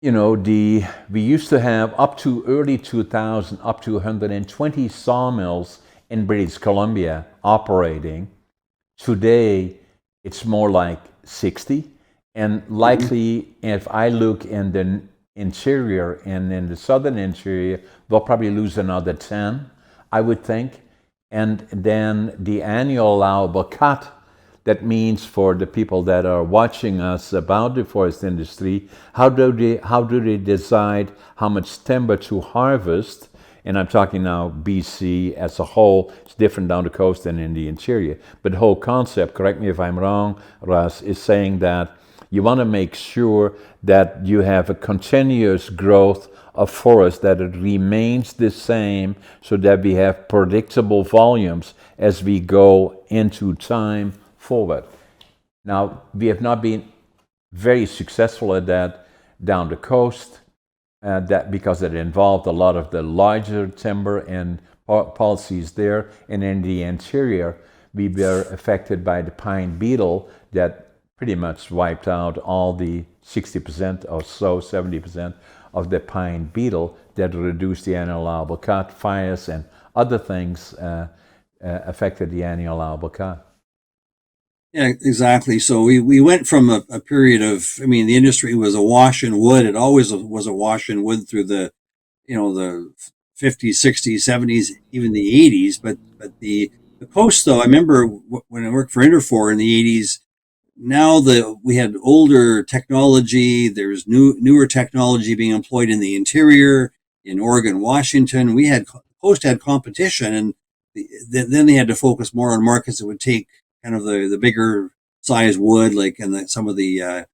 we used to have up to early 2000 up to 120 sawmills in British Columbia operating. Today, it's more like 60. And Mhm. likely, if I look in the interior and in the southern interior, they'll probably lose another 10, I would think. And then the annual allowable cut, that means for the people that are watching us about the forest industry, how do they decide how much timber to harvest? And I'm talking now BC as a whole. It's different down the coast than in the interior. But the whole concept, correct me if I'm wrong, Russ, is saying that you want to make sure that you have a continuous growth of forest, that it remains the same so that we have predictable volumes as we go into time forward. Now, we have not been very successful at that down the coast, that because it involved a lot of the larger timber and policies there. And in the interior, we were affected by the pine beetle that pretty much wiped out all the 60% or so, 70% of the pine beetle, that reduced the annual allowable cut. Fires and other things affected the annual allowable cut. Yeah, exactly. So we went from a period of, I mean, the industry was awash in wood. It always was awash in wood through the 50s, 60s, 70s, even the 80s. But the coast, though, I remember when I worked for Interfor in the 80s. Now we had older technology. There's newer technology being employed in the interior in Oregon, Washington. Coast had competition, and then they had to focus more on markets that would take kind of the bigger size wood, like some of the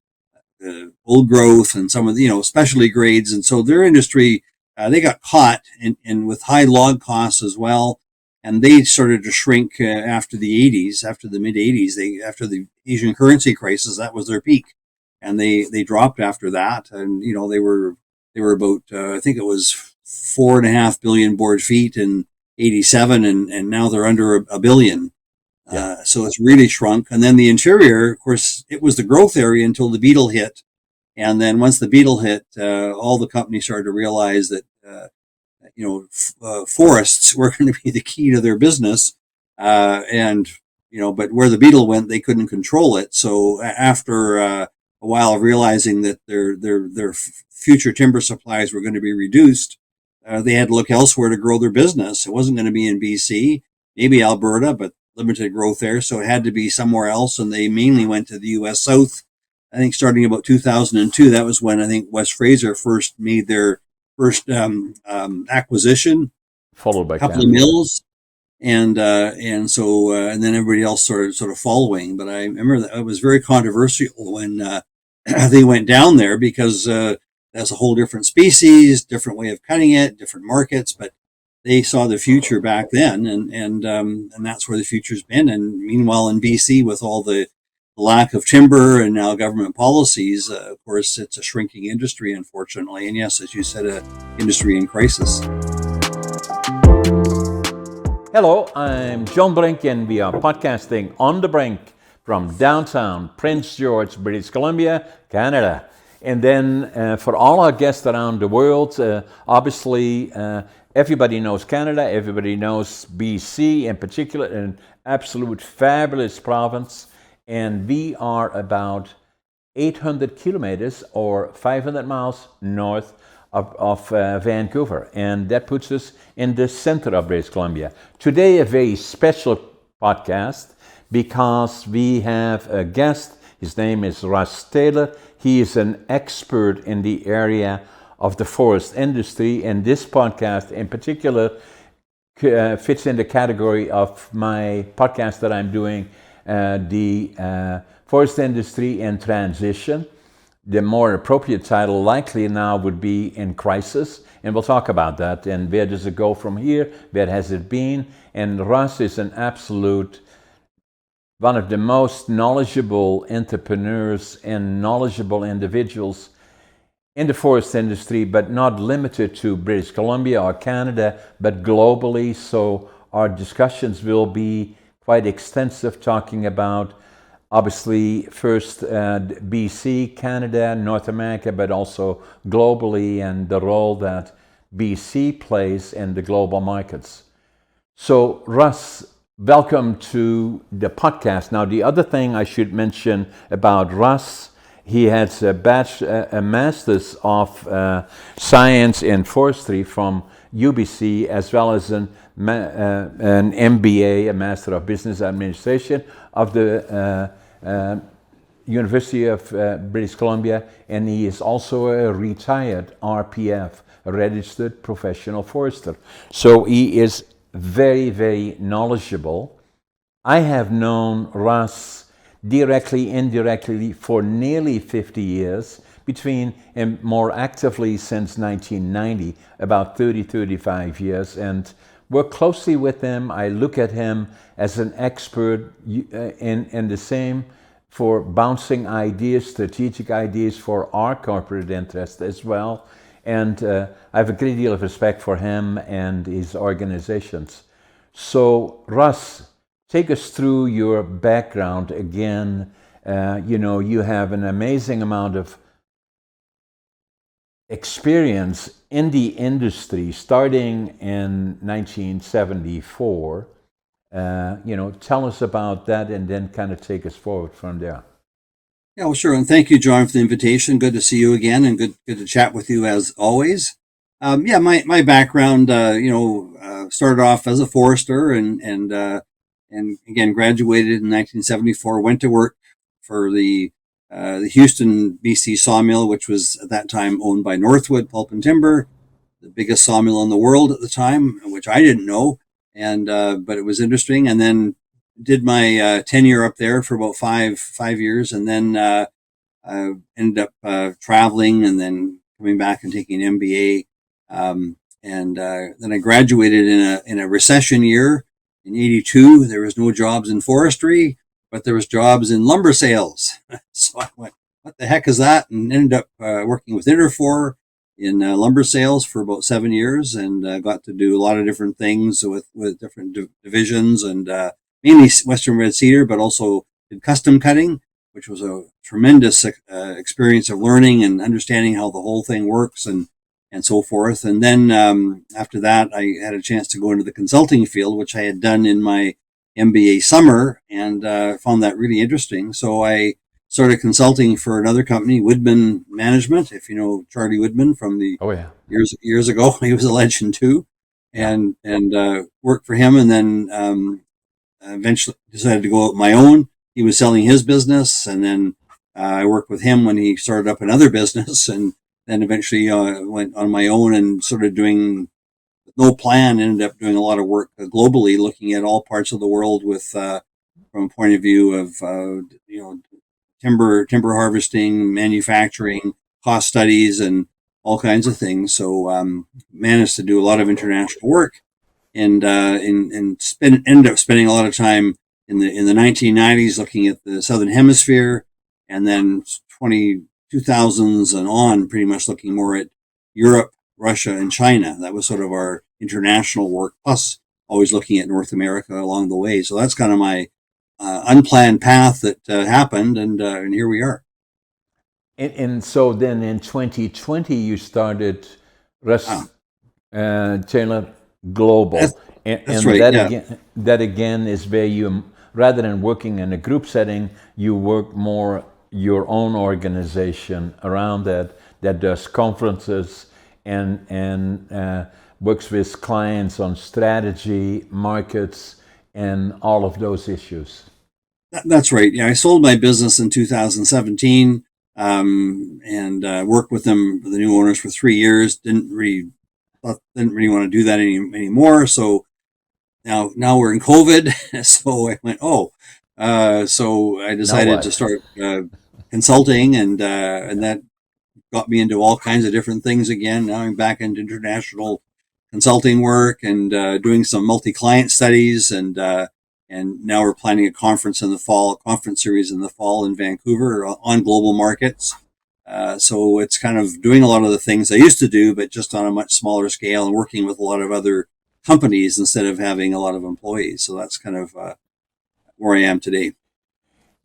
old growth and some of the specialty grades. And so their industry, they got caught in with high log costs as well, and they started to shrink after the 80s, after the mid 80s. They After the Asian currency crisis, that was their peak, and they dropped after that. And they were about I think it was 4.5 billion board feet in 87, and now they're under a billion. Yeah. So it's really shrunk. And then the interior, of course, it was the growth area until the beetle hit. And then once the beetle hit, all the companies started to realize that forests were going to be the key to their business. And but where the beetle went, they couldn't control it. So after a while of realizing that their future timber supplies were going to be reduced, they had to look elsewhere to grow their business. It wasn't going to be in BC, maybe Alberta, but limited growth there. So it had to be somewhere else. And they mainly went to the U.S. South. I think starting about 2002, that was when I think West Fraser first made their first acquisition, Followed by a couple of Canada. mills, and then everybody else sort of following. But I remember that it was very controversial when they went down there because that's a whole different species, different way of cutting it, different markets. But they saw the future back then, and that's where the future's been. And meanwhile, in BC, with all the lack of timber and now government policies, of course, it's a shrinking industry, unfortunately. And yes, as you said, a industry in crisis. Hello, I'm John Brink, and we are podcasting on the Brink from downtown Prince George, British Columbia, Canada. And then for all our guests around the world, obviously everybody knows Canada, everybody knows BC in particular, an absolute fabulous province. And we are about 800 kilometers or 500 miles north of Vancouver, and that puts us in the center of British Columbia. Today, a very special podcast because we have a guest. His name is Russ Taylor. He is an expert in the area of the forest industry, and this podcast in particular fits in the category of my podcast that I'm doing, the forest industry in transition. The more appropriate title likely now would be In Crisis, and we'll talk about that and where does it go from here, where has it been. And Russ is an absolute, one of the most knowledgeable entrepreneurs and knowledgeable individuals in the forest industry, but not limited to British Columbia or Canada, but globally. So our discussions will be quite extensive, talking about obviously first BC, Canada, North America, but also globally, and the role that BC plays in the global markets. So, Russ, welcome to the podcast. Now, the other thing I should mention about Russ, he has a master's of science in forestry from UBC, as well as an MBA, a Master of Business Administration, of the University of British Columbia, and he is also a retired RPF, a registered professional forester. So he is very, very knowledgeable. I have known Russ directly, indirectly for nearly 50 years, between and more actively since 1990, about 30, 35 years, and work closely with him. I look at him as an expert in the same for bouncing ideas, strategic ideas for our corporate interest as well. And I have a great deal of respect for him and his organizations. So, Russ, take us through your background again. You have an amazing amount of experience in the industry starting in 1974. Tell us about that and then kind of take us forward from there. Yeah, well, sure. And thank you, John, for the invitation. Good to see you again, and good to chat with you as always. My background, started off as a forester, and again graduated in 1974. Went to work for the Houston, BC sawmill, which was at that time owned by Northwood Pulp and Timber, the biggest sawmill in the world at the time, which I didn't know, and but it was interesting. And then did my tenure up there for about five years, and then ended up traveling and then coming back and taking an MBA. And then I graduated in a recession year in '82. There was no jobs in forestry, but there was jobs in lumber sales. So I went, "What the heck is that?" And ended up working with Interfor in lumber sales for about 7 years, and got to do a lot of different things with different divisions, and mainly Western red cedar, but also did custom cutting, which was a tremendous experience of learning and understanding how the whole thing works and so forth. And then after that, I had a chance to go into the consulting field, which I had done in my MBA summer, and found that really interesting. So I started consulting for another company, Woodman Management, if you know Charlie Woodman from the Oh, yeah. years ago. He was a legend too, Yeah. and worked for him, and then eventually decided to go out my own. He was selling his business, and then I worked with him when he started up another business, and then eventually went on my own and started doing no plan. Ended up doing a lot of work globally, looking at all parts of the world with from a point of view of timber harvesting, manufacturing, cost studies, and all kinds of things. So managed to do a lot of international work, and ended up spending a lot of time in the 1990s looking at the Southern Hemisphere, and then 2000s and on, pretty much looking more at Europe, Russia, and China. That was sort of our international work, plus always looking at North America along the way. So that's kind of my unplanned path that happened, and here we are. And so then in 2020, you started Wow. Russ Taylor That's, Global. that's And right. Yeah. that again is where you, rather than working in a group setting, you work more your own organization around that does conferences and works with clients on strategy, markets, and all of those issues. That's right. Yeah, I sold my business in 2017, and worked with them, the new owners, for 3 years. Didn't really want to do that anymore. So now we're in COVID. So I went, so I Now decided to what? start consulting, and that got me into all kinds of different things again. Now I'm back into international consulting work, and doing some multi-client studies, and now we're planning a conference series in the fall in Vancouver on global markets. So it's kind of doing a lot of the things I used to do, but just on a much smaller scale, and working with a lot of other companies instead of having a lot of employees. So that's kind of where I am today.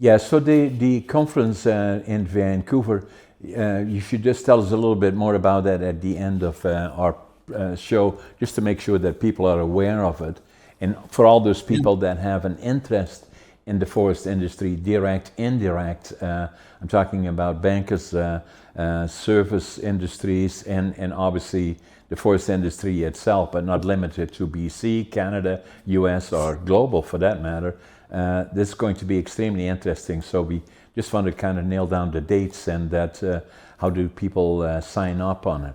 Yeah, so the conference in Vancouver, you should just tell us a little bit more about that at the end of our show, just to make sure that people are aware of it. And for all those Yeah. people that have an interest in the forest industry, direct, indirect, I'm talking about bankers, service industries, and obviously the forest industry itself, but not limited to BC, Canada, US, or global for that matter. This is going to be extremely interesting. So we just want to kind of nail down the dates and that how do people sign up on it.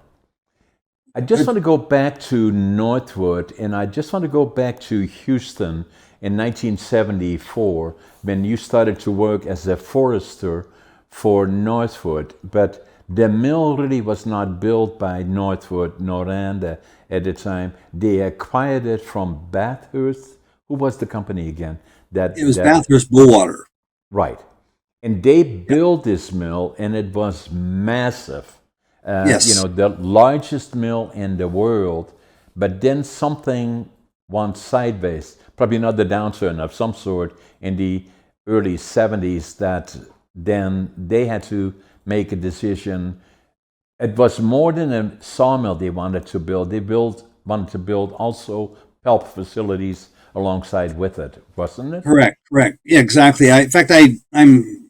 I just want to go back to Northwood, and I just want to go back to Houston in 1974 when you started to work as a forester for Northwood. But the mill really was not built by Northwood, Noranda at the time. They acquired it from Bathurst. Who was the company again? It was That Bathurst Bullwater. right. And they built this mill, and it was massive. Yes. The largest mill in the world. But then something went sideways, probably another downturn of some sort in the early 70s that then they had to make a decision. It was more than a sawmill they wanted to build. Wanted to build also pulp facilities alongside with it, wasn't it? Correct. Correct. Yeah, exactly. In fact, I'm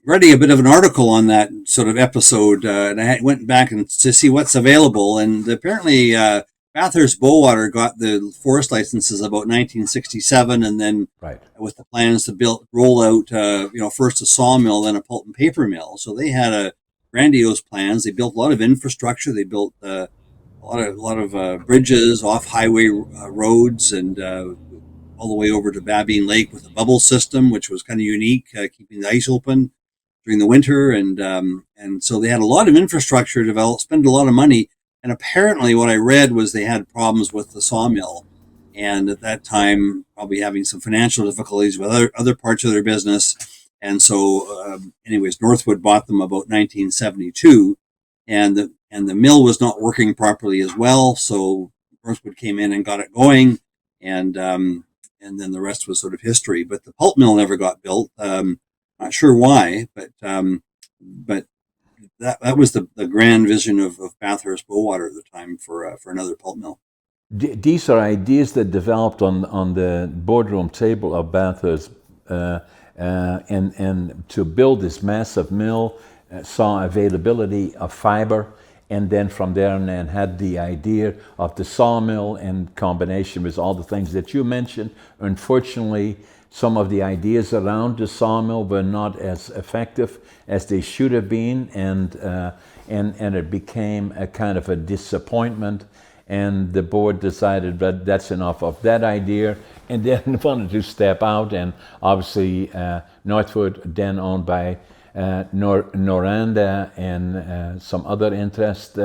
writing a bit of an article on that sort of episode, and I went back and to see what's available. And apparently, Bathurst Bullwater got the forest licenses about 1967, and then Right. with the plans to roll out, first a sawmill, then a pulp and paper mill. So they had a grandiose plans. They built a lot of infrastructure. They built a lot of bridges, off highway roads, and all the way over to Babine Lake with a bubble system, which was kind of unique, keeping the ice open during the winter, and so they had a lot of infrastructure developed, spent a lot of money, and apparently what I read was they had problems with the sawmill, and at that time probably having some financial difficulties with other parts of their business, and so anyways, Northwood bought them about 1972, and the mill was not working properly as well, so Northwood came in and got it going, and then the rest was sort of history. But the pulp mill never got built. Not sure why, but that was the grand vision of Bathurst Bullwater at the time for another pulp mill. These are ideas that developed on the boardroom table of Bathurst, and to build this massive mill, saw availability of fiber, and then from there and then had the idea of the sawmill in combination with all the things that you mentioned. Unfortunately, some of the ideas around the sawmill were not as effective as they should have been, and it became a kind of a disappointment. And the board decided that that's enough of that idea, and then wanted to step out. And obviously, Northwood, then owned by Noranda and some other interest,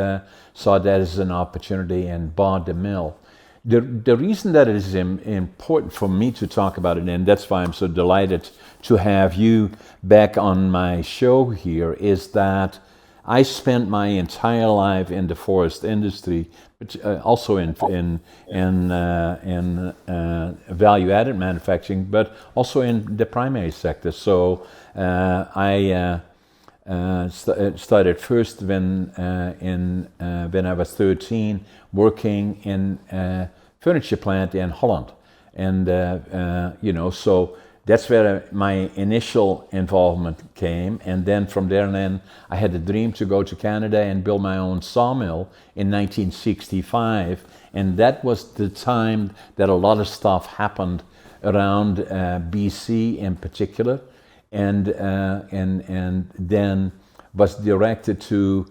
saw that as an opportunity and bought the mill. The reason that it is important for me to talk about it, and that's why I'm so delighted to have you back on my show here, is that I spent my entire life in the forest industry, but also in value-added manufacturing, but also in the primary sector. So I started first when I was 13, working in a furniture plant in Holland, and so that's where my initial involvement came. And then from there, I had a dream to go to Canada and build my own sawmill in 1965, and that was the time that a lot of stuff happened around BC in particular, and then was directed to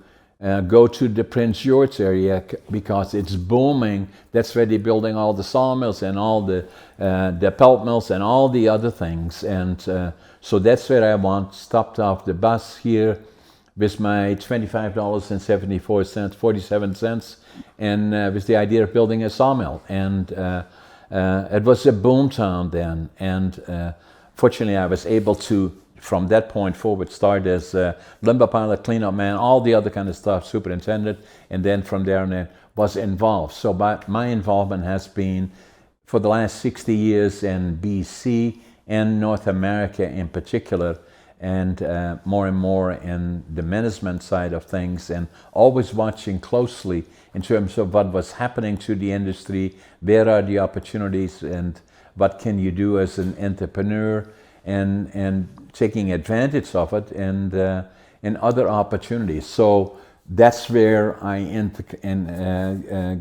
go to the Prince George area because it's booming. That's where they're building all the sawmills and all the pulp mills and all the other things. And so that's where I stopped off the bus here with my $25.74, 47 cents, and with the idea of building a sawmill. And it was a boom town then. And fortunately, I was able to, from that point forward, start as lumber pilot, cleanup man, all the other kind of stuff, superintendent, and then from there on in was involved. So my involvement has been for the last 60 years in BC and North America in particular, and more in the management side of things, and always watching closely in terms of what was happening to the industry, where are the opportunities, and what can you do as an entrepreneur, and taking advantage of it, and other opportunities. So that's where I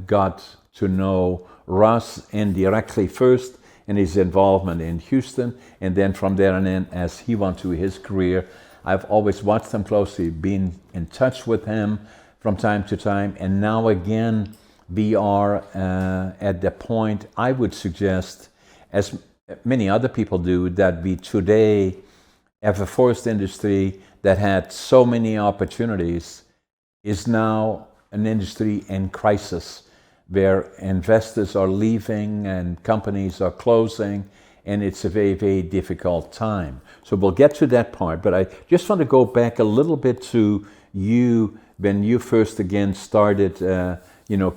got to know Russ indirectly first, in his involvement in Houston, and then from there on in, as he went through his career, I've always watched him closely, been in touch with him from time to time, and now again, we are at the point, I would suggest, as many other people do, that we today have a forest industry that had so many opportunities, is now an industry in crisis, where investors are leaving and companies are closing, and it's a very, very difficult time. So we'll get to that part, but I just want to go back a little bit to you when you first again started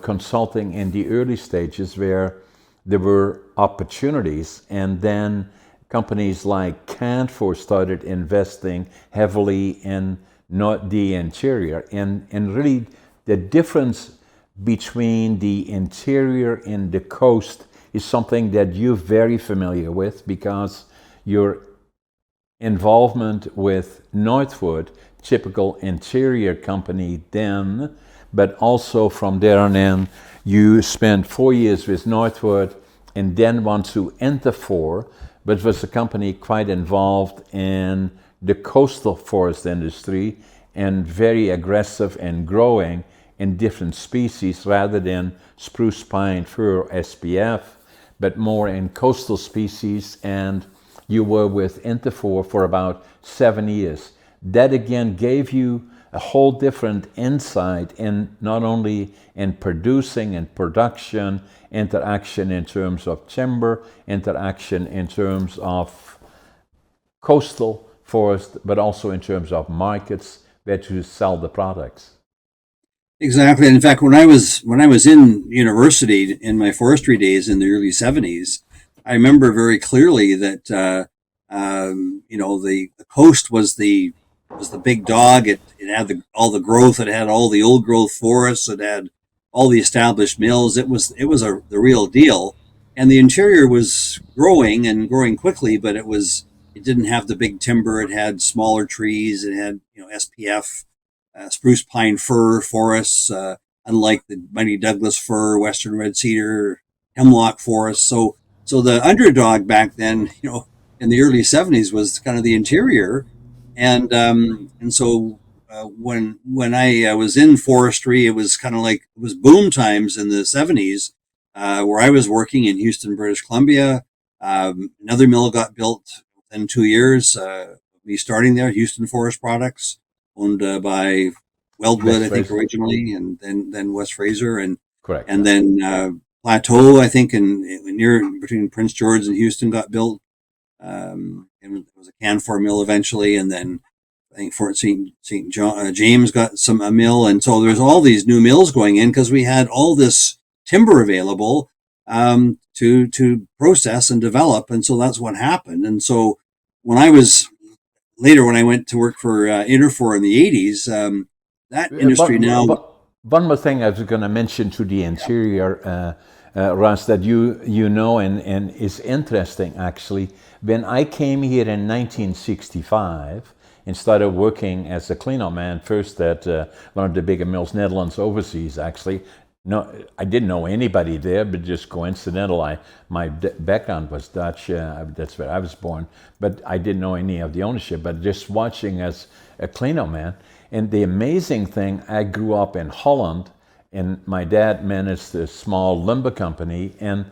consulting in the early stages, where there were opportunities, and then companies like Interfor started investing heavily in not the interior, and really the difference between the interior and the coast is something that you're very familiar with, because your involvement with Northwood, typical interior company then, but also from there on in, you spent 4 years with Northwood and then went to Interfor, which was a company quite involved in the coastal forest industry and very aggressive and growing in different species rather than spruce, pine, fir, SPF, but more in coastal species, and you were with Interfor for about 7 years. That again gave you a whole different insight in not only in producing and production, interaction in terms of timber, interaction in terms of coastal forest, but also in terms of markets where to sell the products. Exactly. In fact, when I was in university in my forestry days in the early '70s, I remember very clearly that the coast was the big dog. It had all the growth. It had all the old growth forests. It had all the established mills. It was the real deal. And the interior was growing and growing quickly, but it didn't have the big timber. It had smaller trees. It had SPF. Spruce, pine, fir forests, unlike the mighty Douglas fir, western red cedar, hemlock forests. So the underdog back then, in the early '70s, was kind of the interior, and so when I was in forestry, it was kind of like it was boom times in the '70s, where I was working in Houston, British Columbia. Another mill got built within 2 years. Me starting there, Houston Forest Products, owned by Weldwood, I think originally, and then West Fraser, and Correct. and then Plateau, I think, in near between Prince George and Houston, got built. And it was a Canfor mill eventually, and then I think Fort St. James got a mill, and so there's all these new mills going in because we had all this timber available to process and develop, and so that's what happened. And so when I went to work for Interfor in the '80s, that industry now. One more thing I was going to mention to the interior, Russ, that you know and is interesting actually. When I came here in 1965 and started working as a cleanup man, first at one of the bigger mills, Netherlands Overseas actually. No, I didn't know anybody there, but just coincidental. My background was Dutch. That's where I was born, but I didn't know any of the ownership. But just watching as a cleanup man, and the amazing thing, I grew up in Holland, and my dad managed a small lumber company, and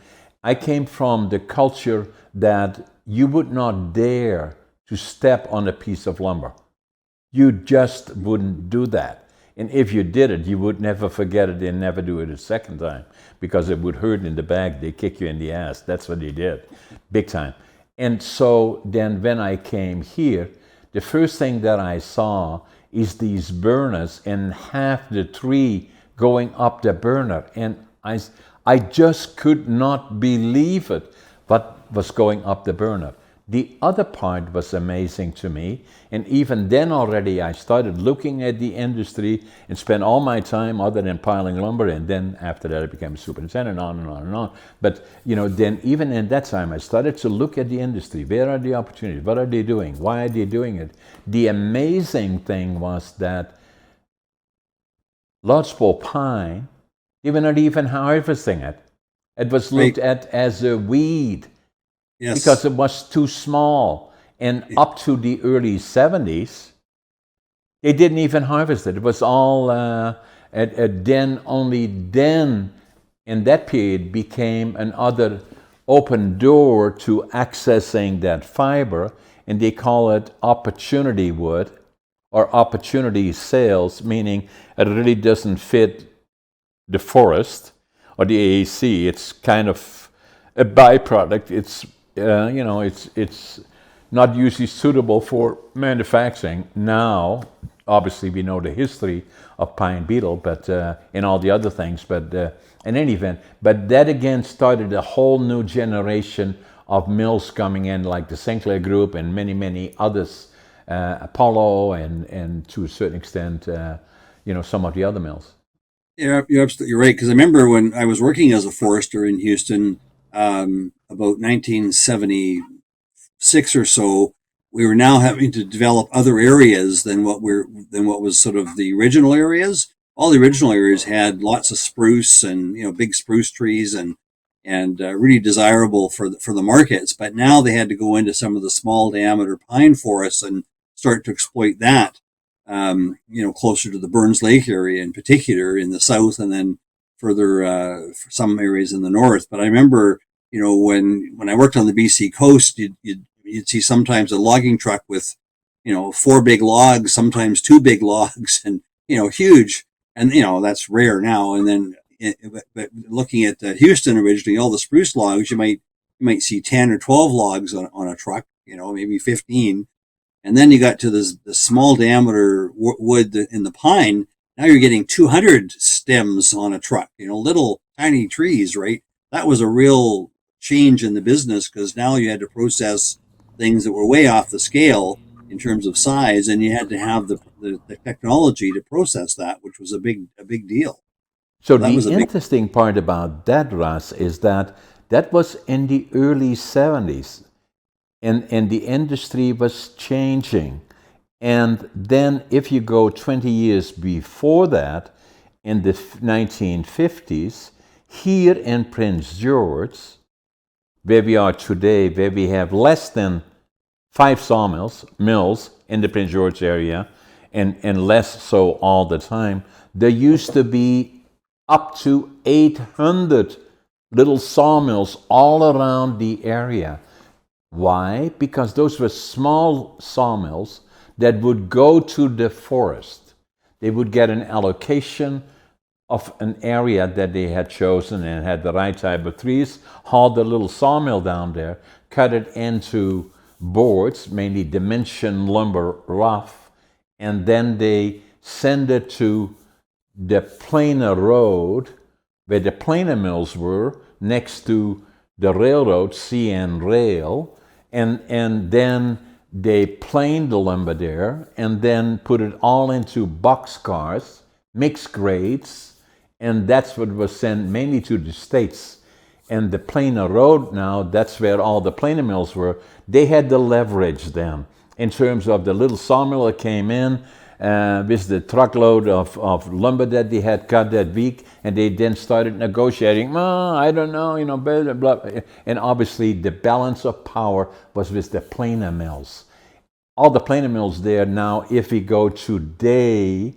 I came from the culture that you would not dare to step on a piece of lumber. You just wouldn't do that. And if you did it, you would never forget it and never do it a second time, because it would hurt in the back. They kick you in the ass. That's what they did, big time. And so then when I came here, the first thing that I saw is these burners and half the tree going up the burner. And I just could not believe it, what was going up the burner. The other part was amazing to me, and even then already I started looking at the industry and spent all my time other than piling lumber, and then after that I became a superintendent, on and on and on. But then even in that time I started to look at the industry. Where are the opportunities? What are they doing? Why are they doing it? The amazing thing was that lodgepole pine, they were not even harvesting it. It was looked at as a weed. Yes. Because it was too small. And up to the early 70s, they didn't even harvest it. It was all, only then, in that period, became another open door to accessing that fiber, and they call it opportunity wood or opportunity sales, meaning it really doesn't fit the forest or the AAC. It's kind of a byproduct. It's it's not usually suitable for manufacturing. Now, obviously, we know the history of pine beetle, but and all the other things. But in any event, but that again started a whole new generation of mills coming in, like the Sinclair Group and many others, Apollo, and to a certain extent, some of the other mills. Yeah, you're absolutely right. Because I remember when I was working as a forester in Houston, about 1976 or so, we were now having to develop other areas than what was sort of the original areas. All the original areas had lots of spruce and big spruce trees and really desirable for the markets. But now they had to go into some of the small diameter pine forests and start to exploit that. Closer to the Burns Lake area in particular in the south, and then further some areas in the north. But I remember, when I worked on the BC coast, you'd see sometimes a logging truck with, 4 big logs, sometimes 2 big logs, and huge. And that's rare now. And then, but looking at Houston originally, all the spruce logs, you might see 10 or 12 logs on a truck, maybe 15. And then you got to the small diameter wood in the pine. Now you're getting 200 stems on a truck, little tiny trees, right? That was a real change in the business because now you had to process things that were way off the scale in terms of size, and you had to have the technology to process that, which was a big deal. So the interesting part about that, Russ, is that was in the early 70s. And the industry was changing. And then if you go 20 years before that, in the 1950s, here in Prince George, where we are today, where we have less than 5 mills in the Prince George area, and less so all the time, there used to be up to 800 little sawmills all around the area. Why? Because those were small sawmills that would go to the forest. They would get an allocation of an area that they had chosen and had the right type of trees, haul the little sawmill down there, cut it into boards, mainly dimension lumber rough, and then they send it to the planer road where the planer mills were next to the railroad, CN Rail, and then they planed the lumber there and then put it all into boxcars, mixed grades, and that's what was sent mainly to the States. And the planer road now, that's where all the planer mills were. They had the leverage then in terms of the little sawmill that came in with the truckload of lumber that they had cut that week, and they then started negotiating. I don't know, blah, blah, blah. And obviously the balance of power was with the planer mills. All the planer mills there now, if we go today,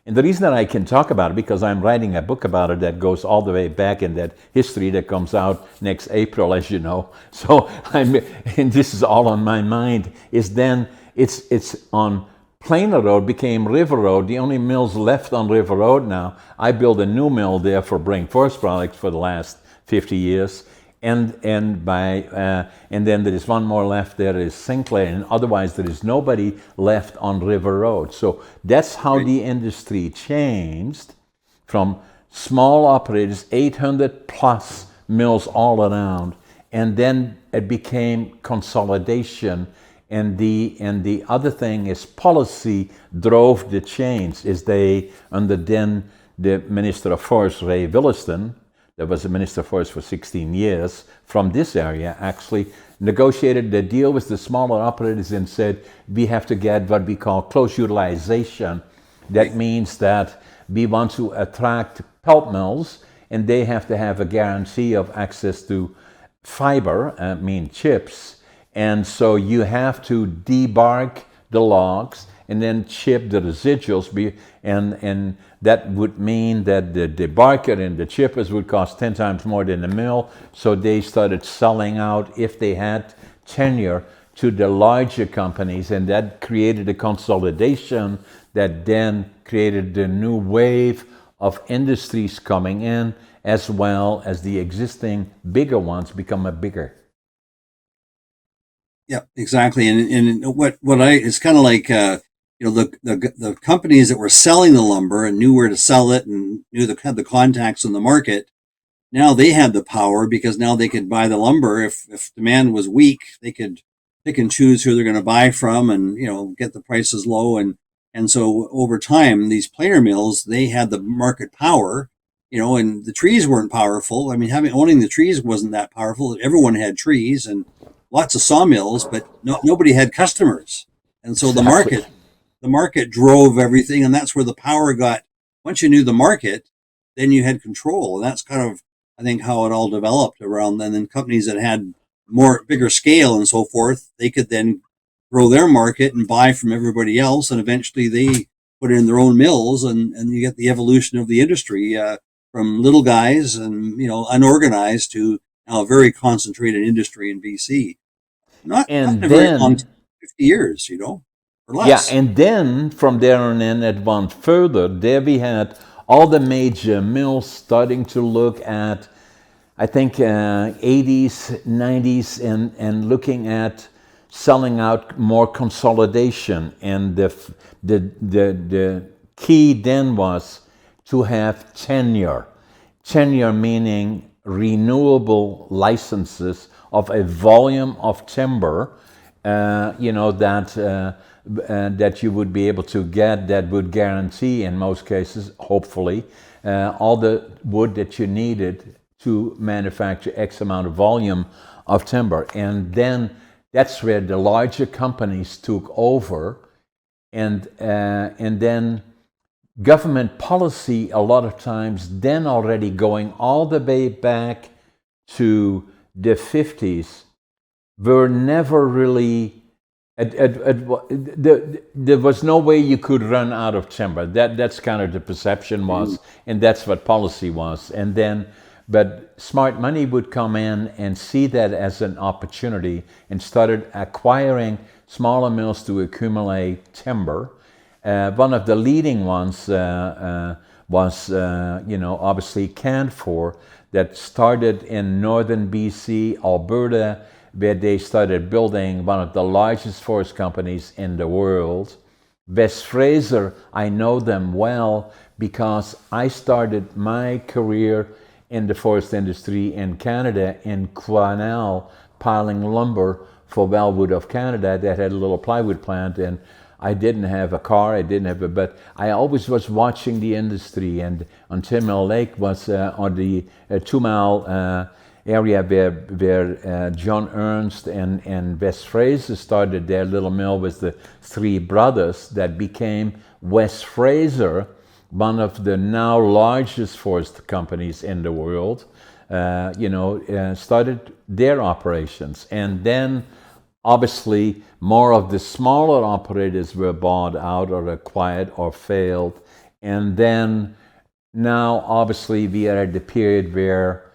and the reason that I can talk about it, because I'm writing a book about it that goes all the way back in that history that comes out next April, as you know. So and this is all on my mind, is then it's on Plainer Road became River Road, the only mills left on River Road now. I built a new mill there for Brink Forest Products for the last 50 years. And then there is one more left there is Sinclair, and otherwise there is nobody left on River Road. So that's how the industry changed from small operators, 800 plus mills all around, and then it became consolidation. And the other thing is policy drove the change. Is they under then the Minister of Forest, Ray Williston, that was the Minister of Forest for 16 years, from this area actually negotiated the deal with the smaller operators and said, we have to get what we call close utilization. That means that we want to attract pulp mills, and they have to have a guarantee of access to fiber, I mean chips. And so you have to debark the logs and then chip the residuals. And that would mean that the debarker and the chippers would cost 10 times more than the mill. So they started selling out, if they had tenure, to the larger companies. And that created a consolidation that then created the new wave of industries coming in, as well as the existing bigger ones become a bigger. Yeah, exactly. And it's kind of like, the companies that were selling the lumber and knew where to sell it and had the contacts in the market. Now they had the power, because now they could buy the lumber. If demand was weak, they could pick and choose who they're going to buy from, and get the prices low. And so over time, these planer mills, they had the market power. And the trees weren't powerful. I mean, owning the trees wasn't that powerful. Everyone had trees and lots of sawmills, but nobody had customers. And so Exactly. the market drove everything, and that's where the power got. Once you knew the market, then you had control, and that's kind of, I think, how it all developed around then. And companies that had bigger scale and so forth, they could then grow their market and buy from everybody else, and eventually they put in their own mills, and you get the evolution of the industry, from little guys and unorganized to now a very concentrated industry in BC. Not in And a very long then, time, 50 years, or yeah, less. and then from there on in, it went further. There we had all the major mills starting to look at, I think, 80s, 90s, and looking at selling out more consolidation. And the key then was to have tenure. Tenure meaning renewable licenses of a volume of timber, that you would be able to get, that would guarantee, in most cases, hopefully, all the wood that you needed to manufacture X amount of volume of timber. And then that's where the larger companies took over, and then government policy a lot of times then already going all the way back to the 50s were never really there was no way you could run out of timber. That's kind of the perception was, and that's what policy was. And then, but smart money would come in and see that as an opportunity and started acquiring smaller mills to accumulate timber. One of the leading ones was, obviously Interfor, that started in northern BC, Alberta, where they started building one of the largest forest companies in the world. West Fraser, I know them well because I started my career in the forest industry in Canada in Quesnel, piling lumber for Wellwood of Canada that had a little plywood plant. And I didn't have a car, but I always was watching the industry. And on 10 Mile Lake was on the 2 mile area where John Ernst and West Fraser started their little mill with the three brothers that became West Fraser, one of the now largest forest companies in the world. Started their operations. And then obviously more of the smaller operators were bought out or acquired or failed. And then now obviously we are at the period where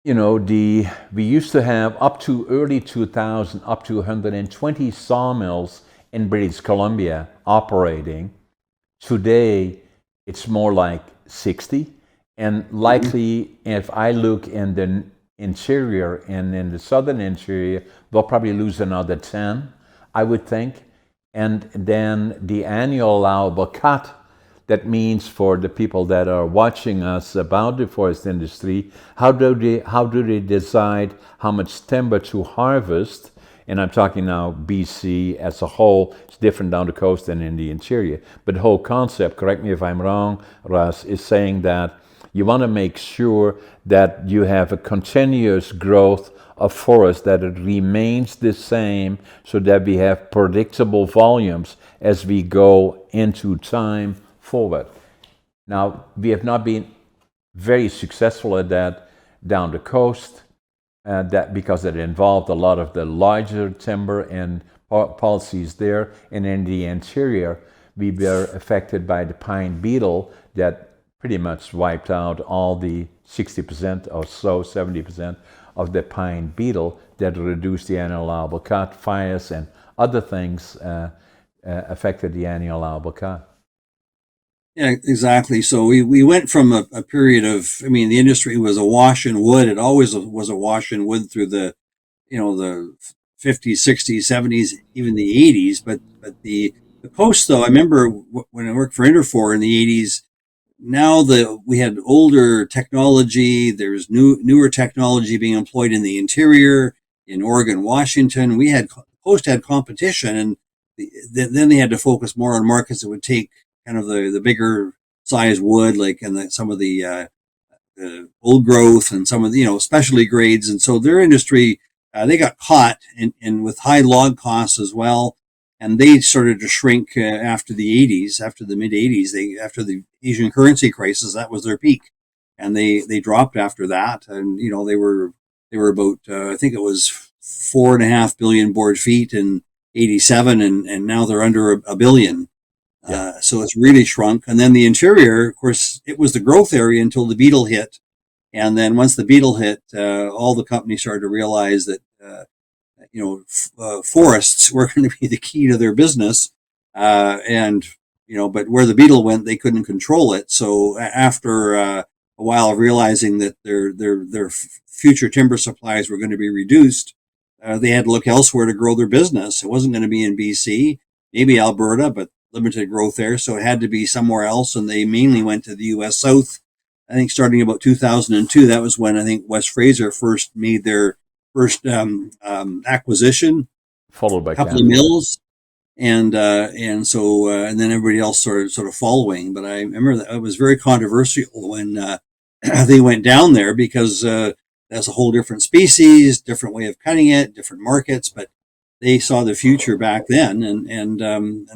we used to have up to early 2000 up to 120 sawmills in British Columbia operating. Today it's more like 60, and likely if I look in the interior and in the southern interior, they'll probably lose another 10, I would think. And then the annual allowable cut that means for the people that are watching us about the forest industry, how do they decide how much timber to harvest? And I'm talking now BC as a whole. It's different down the coast than in the interior. But the whole concept, correct me if I'm wrong, Russ, is saying that you want to make sure that you have a continuous growth of forest, that it remains the same, so that we have predictable volumes as we go into time forward. Now, we have not been very successful at that down the coast, that because it involved a lot of the larger timber and policies there, and in the interior, we were affected by the pine beetle that pretty much wiped out all the 60% or so, 70% of the pine beetle, that reduced the annual allowable cut. Fires and other things affected the annual allowable cut. Yeah, exactly. So we went from a period of, I mean, the industry was awash in wood. It always was awash in wood through the 50s, 60s, 70s, even the 80s. But the coast, though, I remember when I worked for Interfor in the 80s. Now we had older technology. There's newer technology being employed in the interior, in Oregon, Washington. Coast had competition, and then they had to focus more on markets that would take kind of the bigger size wood, like some of the old growth and some of the specialty grades. And so their industry, they got caught in with high log costs as well. And they started to shrink after the 80s, after the mid 80s. After the Asian currency crisis, that was their peak, and they dropped after that. And they were about I think it was 4.5 billion board feet in '87, and now they're under a billion. Yeah. So it's really shrunk. And then the interior, of course, it was the growth area until the beetle hit, and then once the beetle hit, all the companies started to realize that. Forests were going to be the key to their business, and but where the beetle went, they couldn't control it. So after a while of realizing that their future timber supplies were going to be reduced, they had to look elsewhere to grow their business. It wasn't going to be in BC, maybe Alberta, but limited growth there, so it had to be somewhere else. And they mainly went to the U.S. South. I think starting about 2002, that was when I think West Fraser first made their first acquisition, Followed by a couple of Canfor. mills, and then everybody else sort of following. But I remember that it was very controversial when they went down there, because that's a whole different species, different way of cutting it, different markets. But they saw the future back then, and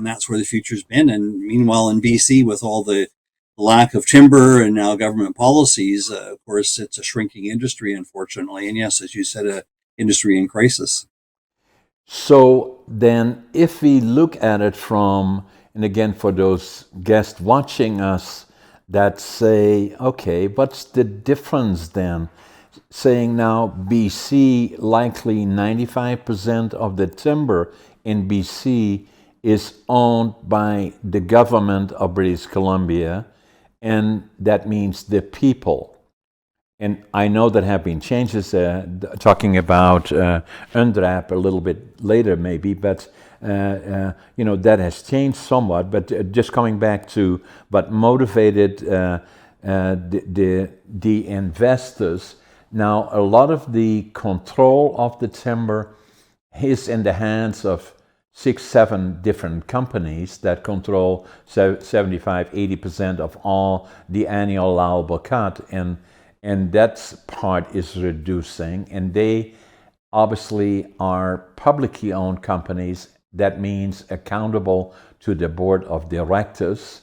that's where the future's been. And meanwhile, in BC, with all the lack of timber and now government policies, of course, it's a shrinking industry, unfortunately. And yes, as you said, a industry in crisis. So then, if we look at it from, and again, for those guests watching us that say, okay, what's the difference then? Saying now BC, likely 95% of the timber in BC is owned by the government of British Columbia, and that means the people. And I know there have been changes, talking about UNDRAP a little bit later maybe, but that has changed somewhat. But just coming back to what motivated the investors, now a lot of the control of the timber is in the hands of 6-7 different companies that control 75-80% of all the annual allowable cut, and that part is reducing. And they obviously are publicly owned companies. That means accountable to the board of directors.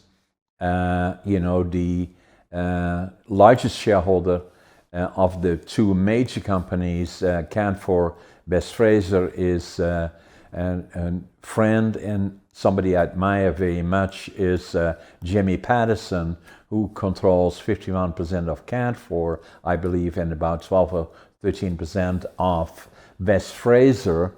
The largest shareholder of the two major companies, Canfor, West Fraser, is a friend and somebody I admire very much, is Jimmy Patterson, who controls 51% of Canfor, I believe, and about 12 or 13% of West Fraser.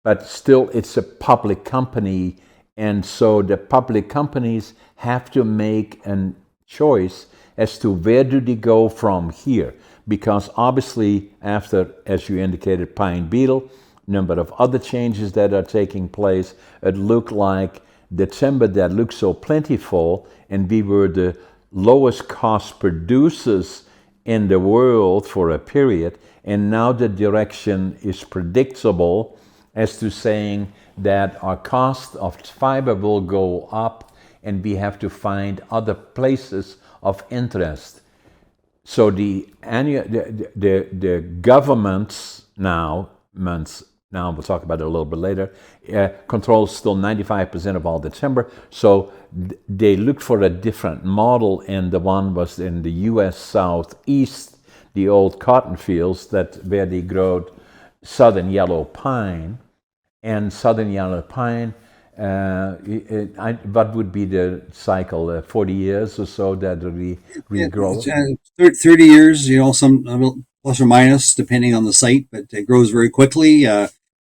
But still, it's a public company, and so the public companies have to make a choice as to where do they go from here. Because obviously, after, as you indicated, pine beetle, number of other changes that are taking place, it looked like the timber that looked so plentiful, and we were the lowest cost producers in the world for a period, and now the direction is predictable as to saying that our cost of fiber will go up and we have to find other places of interest. So the governments now we'll talk about it a little bit later, controls still 95% of all the timber. So they looked for a different model, and the one was in the U.S. Southeast, the old cotton fields where they grow southern yellow pine. And southern yellow pine, what would be the cycle? 40 years or so that regrow? 30 years, some plus or minus, depending on the site, but it grows very quickly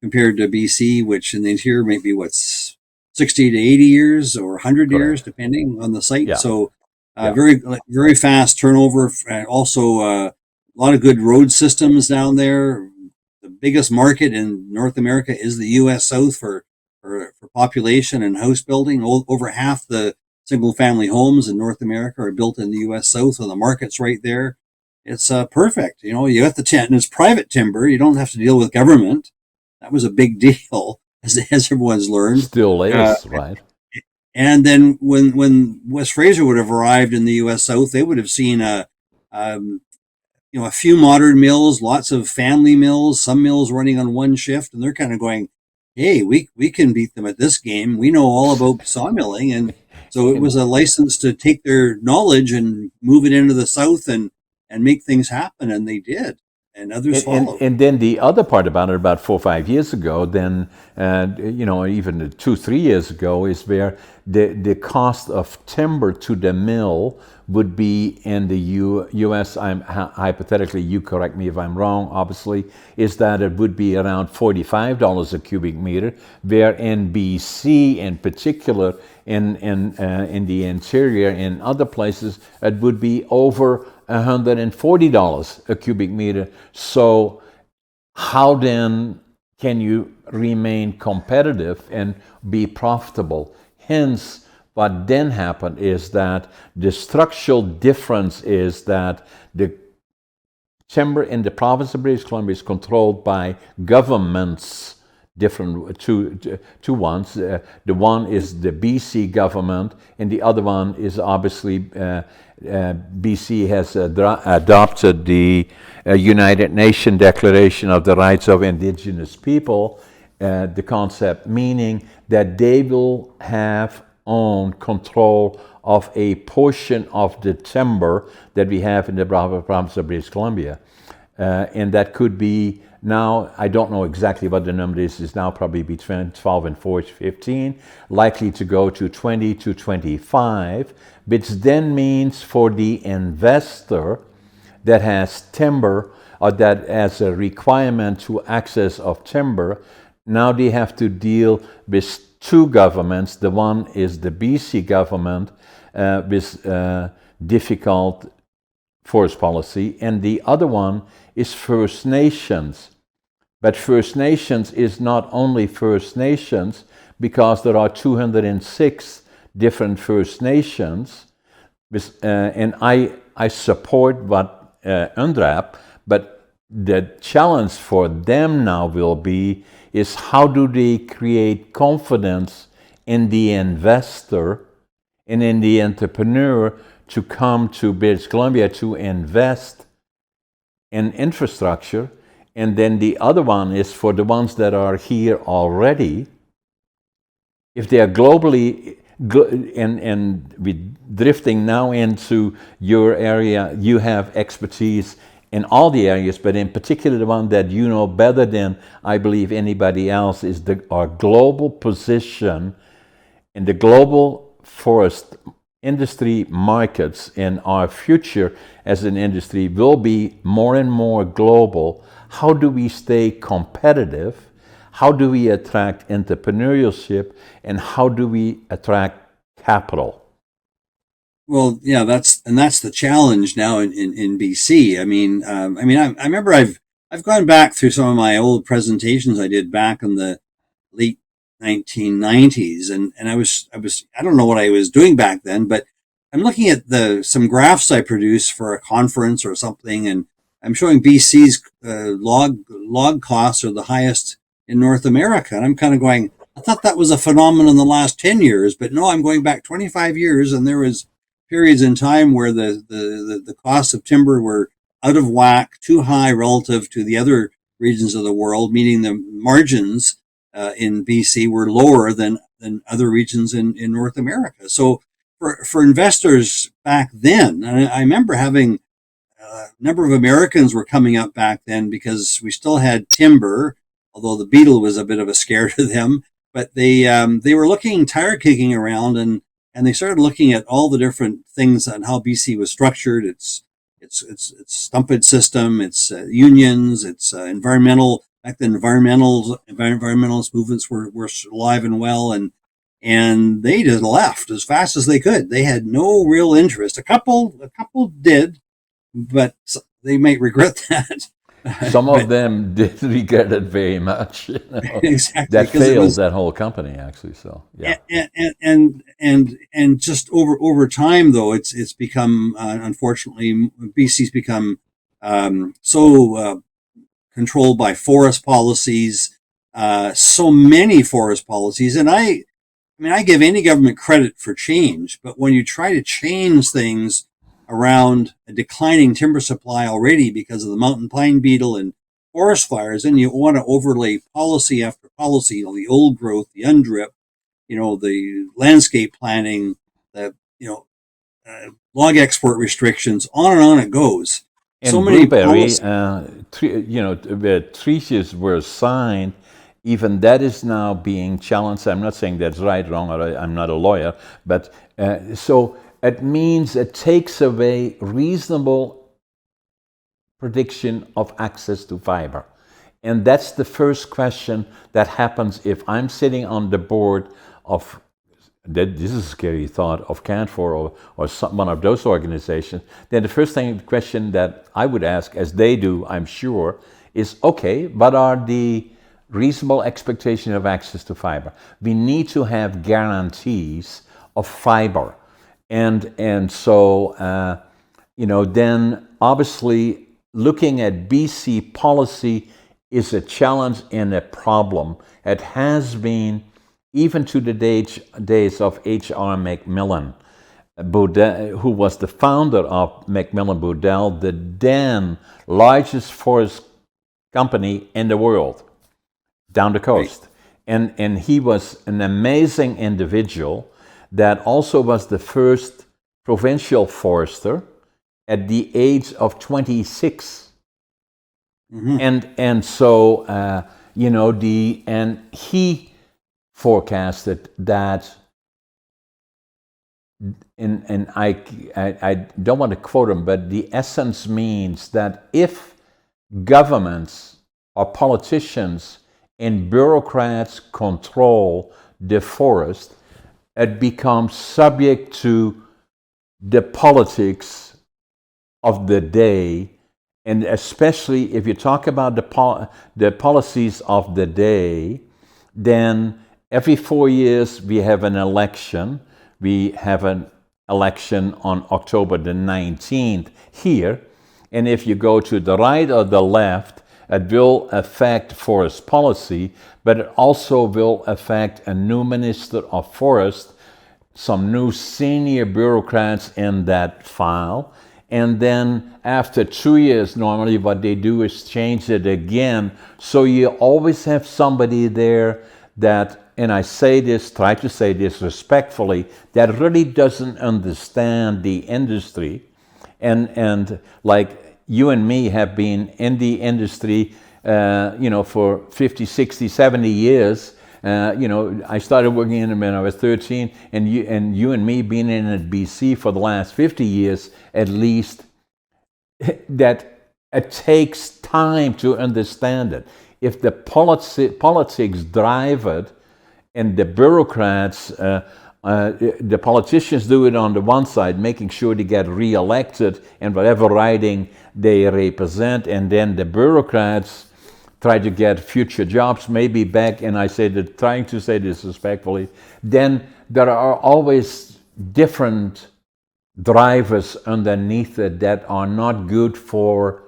compared to BC, which in the interior may be 60 to 80 years or 100 Correct. years, depending on the site. Yeah. So Yeah. very fast turnover. Also, a lot of good road systems down there. The biggest market in North America is the U.S. South for population and house building. Over half the single family homes in North America are built in the U.S. South, so the market's right there. It's perfect. You got the tent, and it's private timber. You don't have to deal with government. That was a big deal, as everyone's learned. Still is, right? And then when West Fraser would have arrived in the U.S. South, they would have seen a few modern mills, lots of family mills, some mills running on one shift, and they're kind of going, hey, we can beat them at this game. We know all about sawmilling. And so it was a license to take their knowledge and move it into the South and make things happen. And they did. And others followed. And then the other part about it, about 4 or 5 years ago, then, even 2 or 3 years ago, is where the cost of timber to the mill would be in the U.S., hypothetically, you correct me if I'm wrong, obviously, is that it would be around $45 a cubic meter, where in BC in particular, in the interior, in other places, it would be over $140 a cubic meter. So how then can you remain competitive and be profitable? Hence, what then happened is that the structural difference is that the timber in the province of British Columbia is controlled by governments, different two ones. The one is the BC government, and the other one is obviously BC has adopted the United Nations Declaration of the Rights of Indigenous People, the concept meaning that they will have own control of a portion of the timber that we have in the province of British Columbia. And that could be now, I don't know exactly what the number is now probably between 12 and 15, likely to go to 20 to 25, which then means for the investor that has timber or that has a requirement to access of timber, now they have to deal with two governments. The one is the BC government with difficult forest policy, and the other one is First Nations. But First Nations is not only First Nations, because there are 206 different First Nations, and I support what UNDRAP, but the challenge for them now will be is how do they create confidence in the investor and in the entrepreneur to come to British Columbia to invest in infrastructure. And then the other one is for the ones that are here already. If they are globally, and we're drifting now into your area, you have expertise in all the areas, but in particular the one that you know better than I believe anybody else is our global position in the global forest industry markets. And our future as an industry will be more and more global. How do we stay competitive? How do we attract entrepreneurship? And how do we attract capital? Well, yeah, that's the challenge now in BC. I remember I've gone back through some of my old presentations I did back in the late 1990s, and I don't know what I was doing back then, but I'm looking at some graphs I produced for a conference or something, and I'm showing BC's log costs are the highest in North America, and I'm kind of going, I thought that was a phenomenon in the last 10 years, but no, I'm going back 25 years, and there was periods in time where the costs of timber were out of whack, too high relative to the other regions of the world, meaning the margins in BC were lower than other regions in North America. So for investors back then, and I remember having a number of Americans were coming up back then because we still had timber, although the beetle was a bit of a scare to them. But they were looking tire kicking around, and they started looking at all the different things and how BC was structured. It's stumpage system, it's unions, it's environmental. Back then, environmentalist movements were alive and well, and they just left as fast as they could. They had no real interest. A couple did, but they might regret that. Some of them did regret it very much. You know. Exactly. That failed that whole company, actually. So yeah. And just over time, though, it's become unfortunately BC's become so controlled by forest policies, so many forest policies, and I mean, I give any government credit for change, but when you try to change things around a declining timber supply already because of the mountain pine beetle and forest fires, and you want to overlay policy after policy, you know, the old growth, the UNDRIP, you know, the landscape planning, the, you know, log export restrictions, on it goes. In So many Blueberry, policies. you know, the treaties were signed. Even that is now being challenged. I'm not saying that's right, wrong, or I'm not a lawyer, but so it means it takes away reasonable prediction of access to fiber. And that's the first question that happens if I'm sitting on the board of, this is a scary thought, of Interfor or one of those organizations. Then the first question that I would ask, as they do, I'm sure, is, okay, what are the reasonable expectation of access to fiber? We need to have guarantees of fiber. And so, you know, then obviously looking at BC policy is a challenge and a problem. It has been even to the days of H.R. Macmillan, who was the founder of Macmillan Budell, the then largest forest company in the world, down the coast. Right. And he was an amazing individual that also was the first provincial forester at the age of 26. Mm-hmm. And so, you know, and he forecasted that, and I don't want to quote him, but the essence means that if governments or politicians and bureaucrats control the forest, it becomes subject to the politics of the day, and especially if you talk about the policies of the day, then every 4 years we have an election. We have an election on October the 19th here, and if you go to the right or the left, it will affect forest policy, but it also will affect a new minister of forest, some new senior bureaucrats in that file. And then after 2 years, normally what they do is change it again. So you always have somebody there that, and I say this, try to say this respectfully, that really doesn't understand the industry. And like you and me have been in the industry, you know, for 50, 60, 70 years. You know, I started working in it when I was 13, and you and me being in it BC for the last 50 years at least, that it takes time to understand it. If the politics drive it, and the bureaucrats, the politicians do it on the one side, making sure they get re-elected in whatever riding they represent, and then the bureaucrats try to get future jobs maybe back, and I say that trying to say this respectfully, then there are always different drivers underneath it that are not good for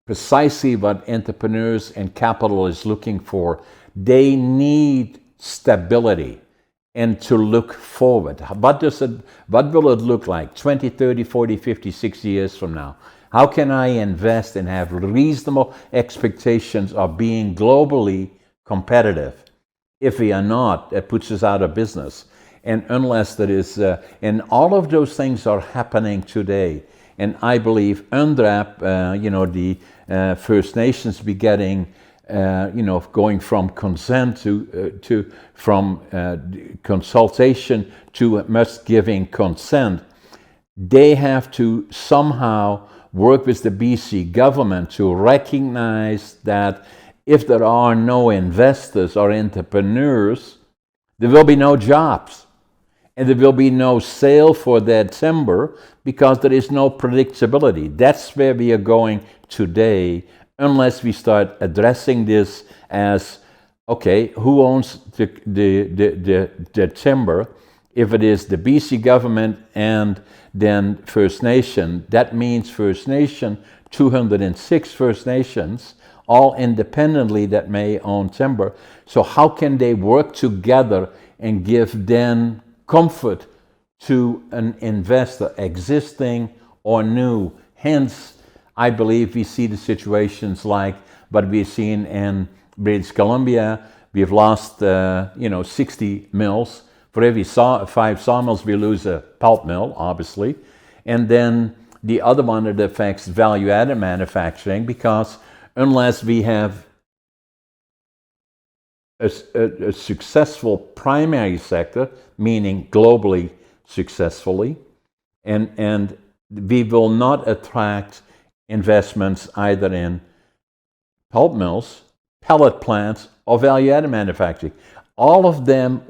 precisely what entrepreneurs and capital is looking for. They need stability and to look forward. What will it look like 20, 30, 40, 50, 60 years from now? How can I invest and have reasonable expectations of being globally competitive? If we are not, that puts us out of business. And unless there is, and all of those things are happening today. And I believe UNDRAP, the First Nations be getting, going from consent from consultation to must giving consent. They have to somehow work with the BC government to recognize that if there are no investors or entrepreneurs, there will be no jobs. And there will be no sale for that timber because there is no predictability. That's where we are going today, unless we start addressing this as, okay, who owns the timber? If it is the BC government and then First Nation, that means First Nation, 206 First Nations, all independently that may own timber. So how can they work together and give then comfort to an investor, existing or new? Hence, I believe we see the situations like what we've seen in British Columbia. We've lost, 60 mills. For every 5 sawmills, we lose a pulp mill, obviously. And then the other one that affects value-added manufacturing, because unless we have a successful primary sector, meaning globally successfully, and we will not attract investments either in pulp mills, pellet plants, or value-added manufacturing. All of them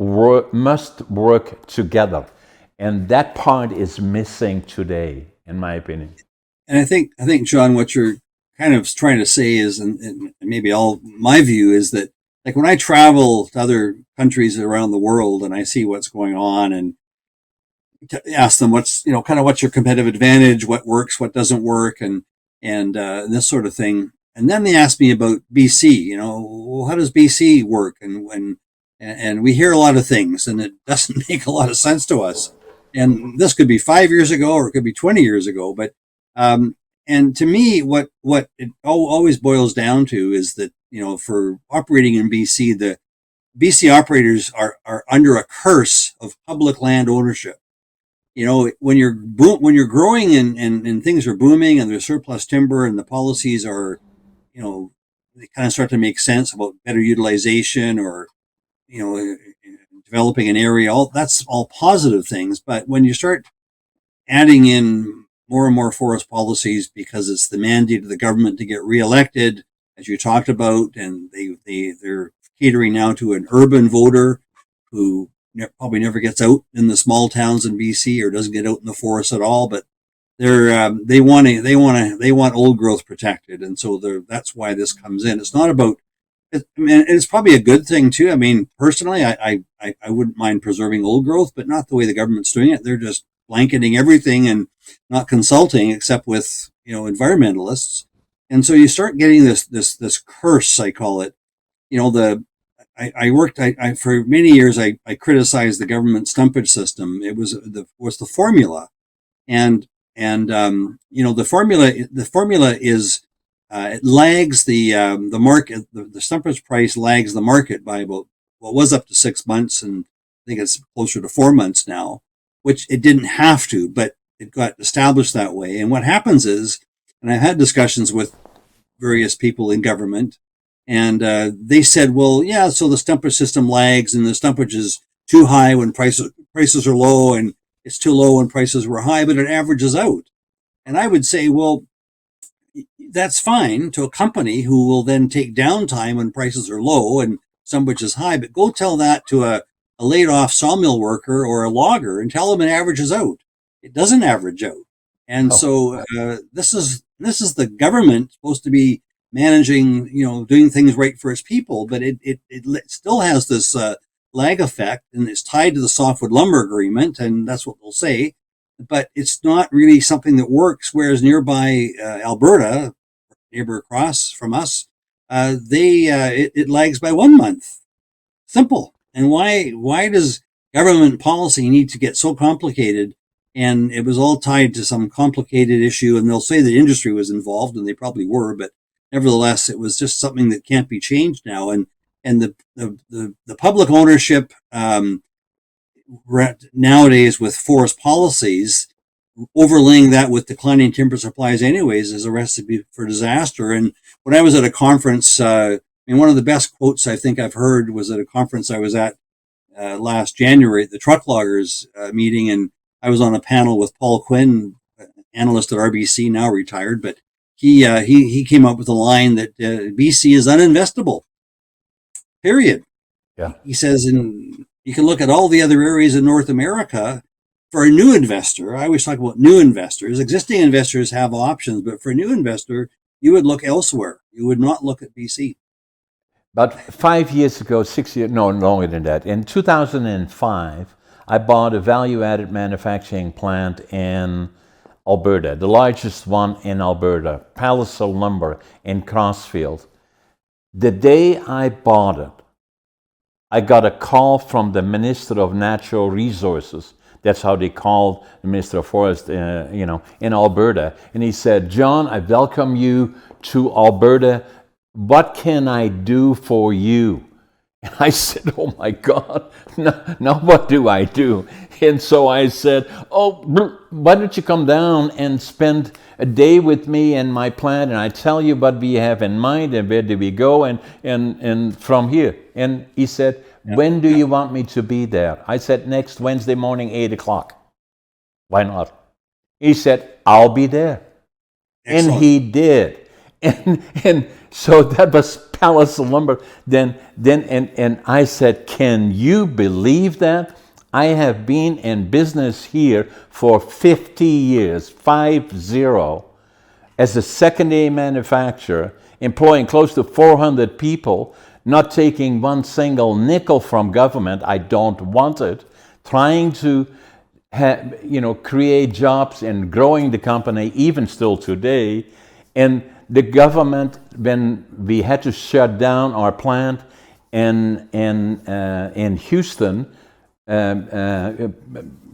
must work together, and that part is missing today, in my opinion. And I think, John, what you're kind of trying to say is, and maybe all my view is that, like when I travel to other countries around the world and I see what's going on and ask them what's your competitive advantage, what works, what doesn't work, and this sort of thing, and then they ask me about BC. Well, how does BC work? And we hear a lot of things, and it doesn't make a lot of sense to us. And this could be 5 years ago, or it could be 20 years ago, but and to me, what it always boils down to is that, for operating in BC, the BC operators are under a curse of public land ownership. When you're growing and things are booming and there's surplus timber and the policies are, they kind of start to make sense about better utilization or, developing an area, that's all positive things. But when you start adding in more and more forest policies because it's the mandate of the government to get reelected, as you talked about, and they're catering now to an urban voter who probably never gets out in the small towns in BC or doesn't get out in the forest at all, but they want old growth protected, and so that's why this comes in. It's not about. It's probably a good thing too. I mean, personally, I wouldn't mind preserving old growth, but not the way the government's doing it. They're just blanketing everything and not consulting except with environmentalists, and so you start getting this curse, I call it. I worked for many years. I criticized the government stumpage system. It was the formula, and the formula is it lags the market. The stumpage price lags the market by about what was up to 6 months, and I think it's closer to 4 months now, which it didn't have to, but it got established that way. And what happens is, and I've had discussions with various people in government, and they said, well, yeah, so the stumpage system lags, and the stumpage is too high when prices are low, and it's too low when prices were high, but it averages out. And I would say, well, that's fine to a company who will then take downtime when prices are low and stumpage is high, but go tell that to a laid off sawmill worker or a logger and tell them it averages out. It doesn't average out. And so this is the government supposed to be managing, doing things right for its people, but it still has this lag effect, and it's tied to the softwood lumber agreement, and that's what they'll say. But it's not really something that works. Whereas nearby Alberta, neighbor across from us, it lags by 1 month. Simple. And why does government policy need to get so complicated? And it was all tied to some complicated issue, and they'll say the industry was involved, and they probably were, but nevertheless, it was just something that can't be changed now. And the public ownership nowadays with forest policies, overlaying that with declining timber supplies anyways, is a recipe for disaster. And when I was at a conference, one of the best quotes I think I've heard was at a conference I was at last January at the truck loggers meeting, and I was on a panel with Paul Quinn, analyst at RBC, now retired, but he came up with a line that BC is uninvestable, period. Yeah. He says, and you can look at all the other areas in North America. For a new investor, I always talk about new investors. Existing investors have options, but for a new investor, you would look elsewhere. You would not look at BC. About 5 years ago, 6 years, no, longer than that. In 2005, I bought a value-added manufacturing plant in Alberta, the largest one in Alberta, Palliser Lumber in Crossfield. The day I bought it, I got a call from the Minister of Natural Resources. That's how they called the Minister of Forest, in Alberta. And he said, "John, I welcome you to Alberta. What can I do for you?" And I said, "Oh my God, now what do I do?" And so I said, "Oh, why don't you come down and spend a day with me and my plant, and I tell you what we have in mind and where do we go and from here." And he said, "When do you want me to be there?" I said, "Next Wednesday morning, 8:00. Why not?" He said, "I'll be there." Excellent. And he did. And so that was Palliser Lumber. Then I said, "Can you believe that? I have been in business here for 50 years, 50, as a secondary manufacturer, employing close to 400 people, not taking one single nickel from government. I don't want it. Trying to create jobs and growing the company, even still today. And the government, when we had to shut down our plant in Houston,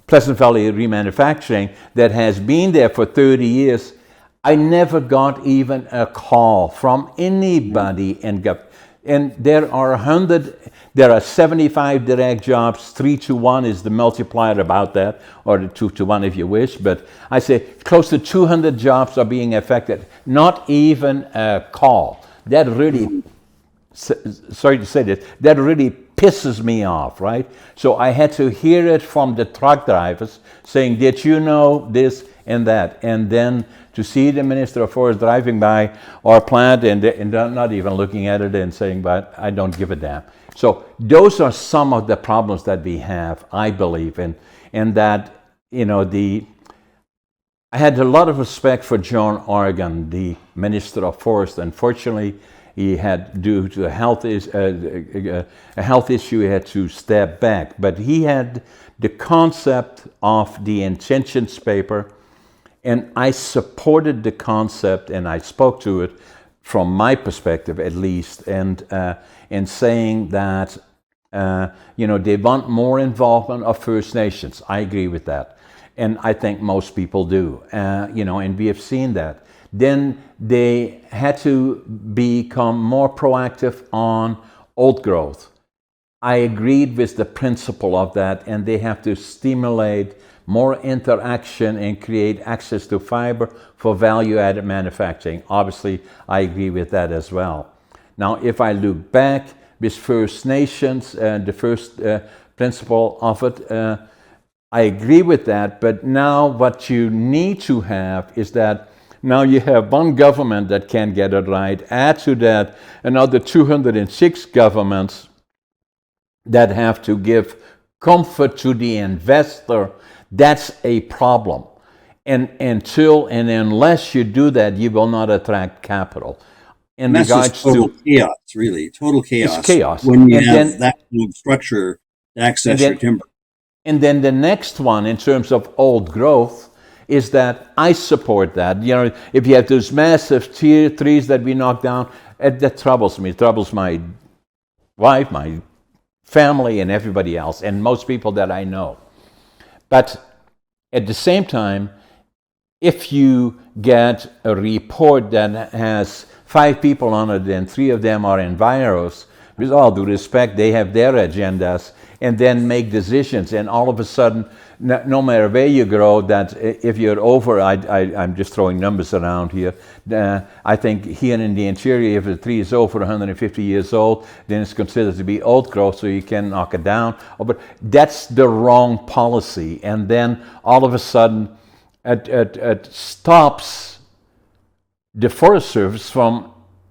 Pleasant Valley Remanufacturing, that has been there for 30 years, I never got even a call from anybody in government. And there are 75 direct jobs. 3-to-1 is the multiplier about that, or the 2-to-1 if you wish. But I say close to 200 jobs are being affected. Not even a call. That really, sorry to say this, that really pisses me off, right? So I had to hear it from the truck drivers saying, "Did you know this and that?" And then to see the Minister of Forest driving by our plant and not even looking at it and saying, "But I don't give a damn." So those are some of the problems that we have, I believe, and that, I had a lot of respect for John Oregon, the Minister of Forest. Unfortunately, he had, due to a health issue, he had to step back. But he had the concept of the intentions paper, and I supported the concept, and I spoke to it from my perspective, at least, and saying that they want more involvement of First Nations. I agree with that, and I think most people do. And we have seen that. Then they had to become more proactive on old growth. I agreed with the principle of that, and they have to stimulate more interaction and create access to fiber for value-added manufacturing. Obviously, I agree with that as well. Now, if I look back with First Nations, the first principle of it, I agree with that, but now what you need to have is that now you have one government that can get it right. Add to that another 206 governments that have to give comfort to the investor. That's a problem. And unless you do that, you will not attract capital. in And that's just regards total to chaos, really, total it's chaos chaos. when you And have then that kind of structure to and access your then timber. and then the next one in terms of old growth is that I support that. You know, if you have those massive trees that we knock down, that troubles me. It troubles my wife, my family, and everybody else, and most people that I know. But at the same time, if you get a report that has 5 people on it and 3 of them are enviros, with all due respect, they have their agendas and then make decisions. And all of a sudden, no matter where you grow, that if you're over, I'm just throwing numbers around here. I think here in the interior, if the tree is over 150 years old, then it's considered to be old growth, so you can knock it down. But that's the wrong policy. And then all of a sudden, it stops the Forest Service from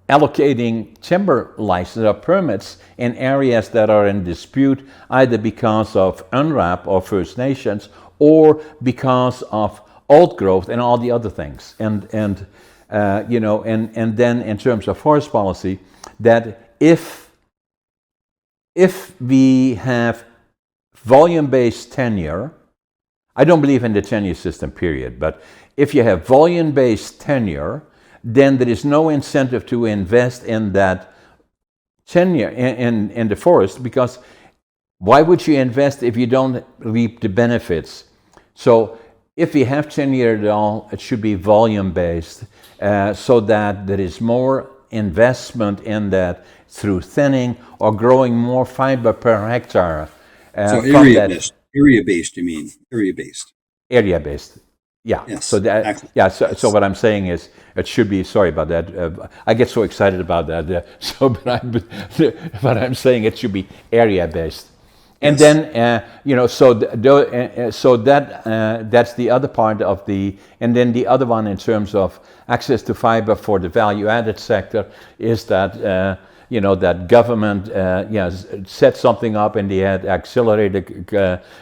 allocating timber license or permits in areas that are in dispute, either because of UNRAP or First Nations, or because of old growth and all the other things. And then in terms of forest policy, that if we have volume-based tenure, I don't believe in the tenure system, period. But if you have volume-based tenure, then there is no incentive to invest in that tenure in the forest, because why would you invest if you don't reap the benefits? So if we have tenure at all, it should be volume-based, so that there is more investment in that through thinning or growing more fiber per hectare. So From that area based, you mean area based? area based. Yeah. So Yes, that exactly. yeah. So Yes, what I'm saying is it should be. Sorry about that. I get so excited about that. But I'm saying it should be area based. And yes. then so that's the other part of the. And then the other one in terms of access to fiber for the value added sector is that. That government set something up, and they had accelerated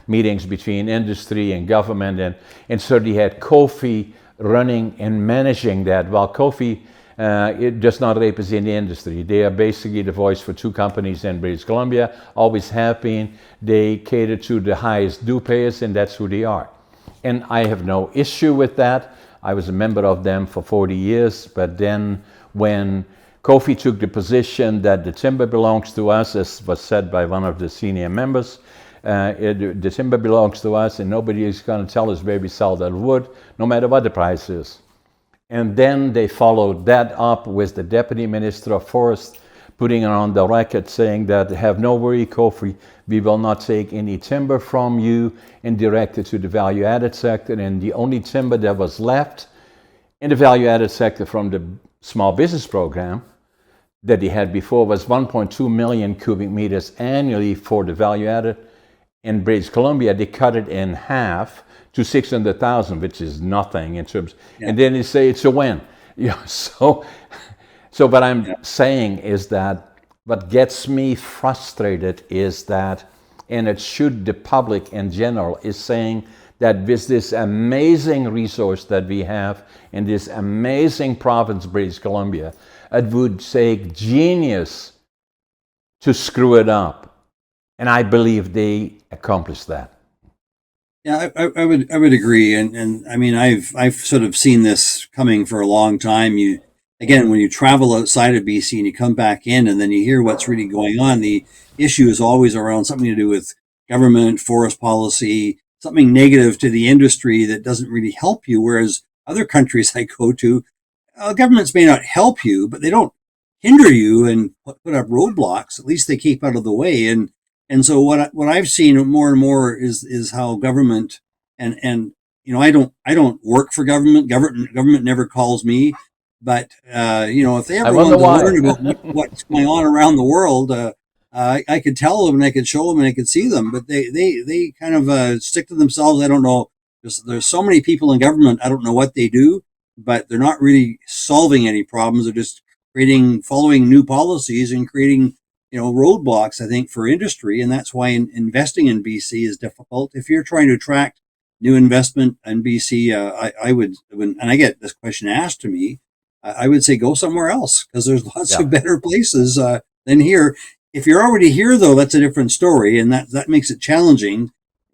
meetings between industry and government, and so they had Kofi running and managing that, while Kofi it does not represent the industry. They are basically the voice for 2 companies in British Columbia, always have been. They cater to the highest due payers, and that's who they are. And I have no issue with that. I was a member of them for 40 years, but then when Kofi took the position that the timber belongs to us, as was said by one of the senior members. The timber belongs to us, and nobody is going to tell us where we sell that wood, no matter what the price is. And then they followed that up with the Deputy Minister of Forest putting on the record saying that, have no worry, Kofi, we will not take any timber from you and direct it to the value-added sector. And the only timber that was left in the value-added sector from the small business program that they had before was 1.2 million cubic meters annually for the value added. In British Columbia, they cut it in half to 600,000, which is nothing in terms. Yeah, And then they say it's a win. So what I'm yeah. saying is that what gets me frustrated is that, and it should the public in general, is saying that with this amazing resource that we have in this amazing province, British Columbia, it would take genius to screw it up. And I believe they accomplished that. Yeah, I would agree, and I mean I've sort of seen this coming for a long time. You again, when you travel outside of BC and you come back in, and then you hear what's really going on, the issue is always around something to do with government, forest policy, something negative to the industry that doesn't really help you. Whereas other countries I go to, governments may not help you, but they don't hinder you and put up roadblocks. At least they keep out of the way. And so what I've seen more and more is how government and I don't work for government. Government never calls me. But if they I ever wonder wanted to why. learn about what's going on around the world, I could tell them and I could show them and I could see them. But they kind of stick to themselves. I don't know. There's so many people in government. I don't know what they do, but they're not really solving any problems. They're just following new policies and creating roadblocks, I think, for industry. And that's why investing in BC is difficult. If you're trying to attract new investment in BC, I would, and I get this question asked to me, I would say go somewhere else, because there's lots Yeah. of better places than here. If you're already here, though, that's a different story, and that makes it challenging.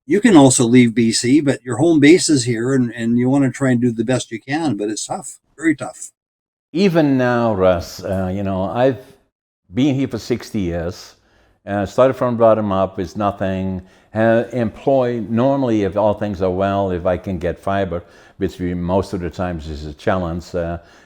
You can also leave BC, but your home base is here, and you want to try and do the best you can, but it's tough, very tough. Even now, Russ, I've been here for 60 years. Started from bottom up with nothing. Employ normally, if all things are well, if I can get fiber, which most of the times is a challenge.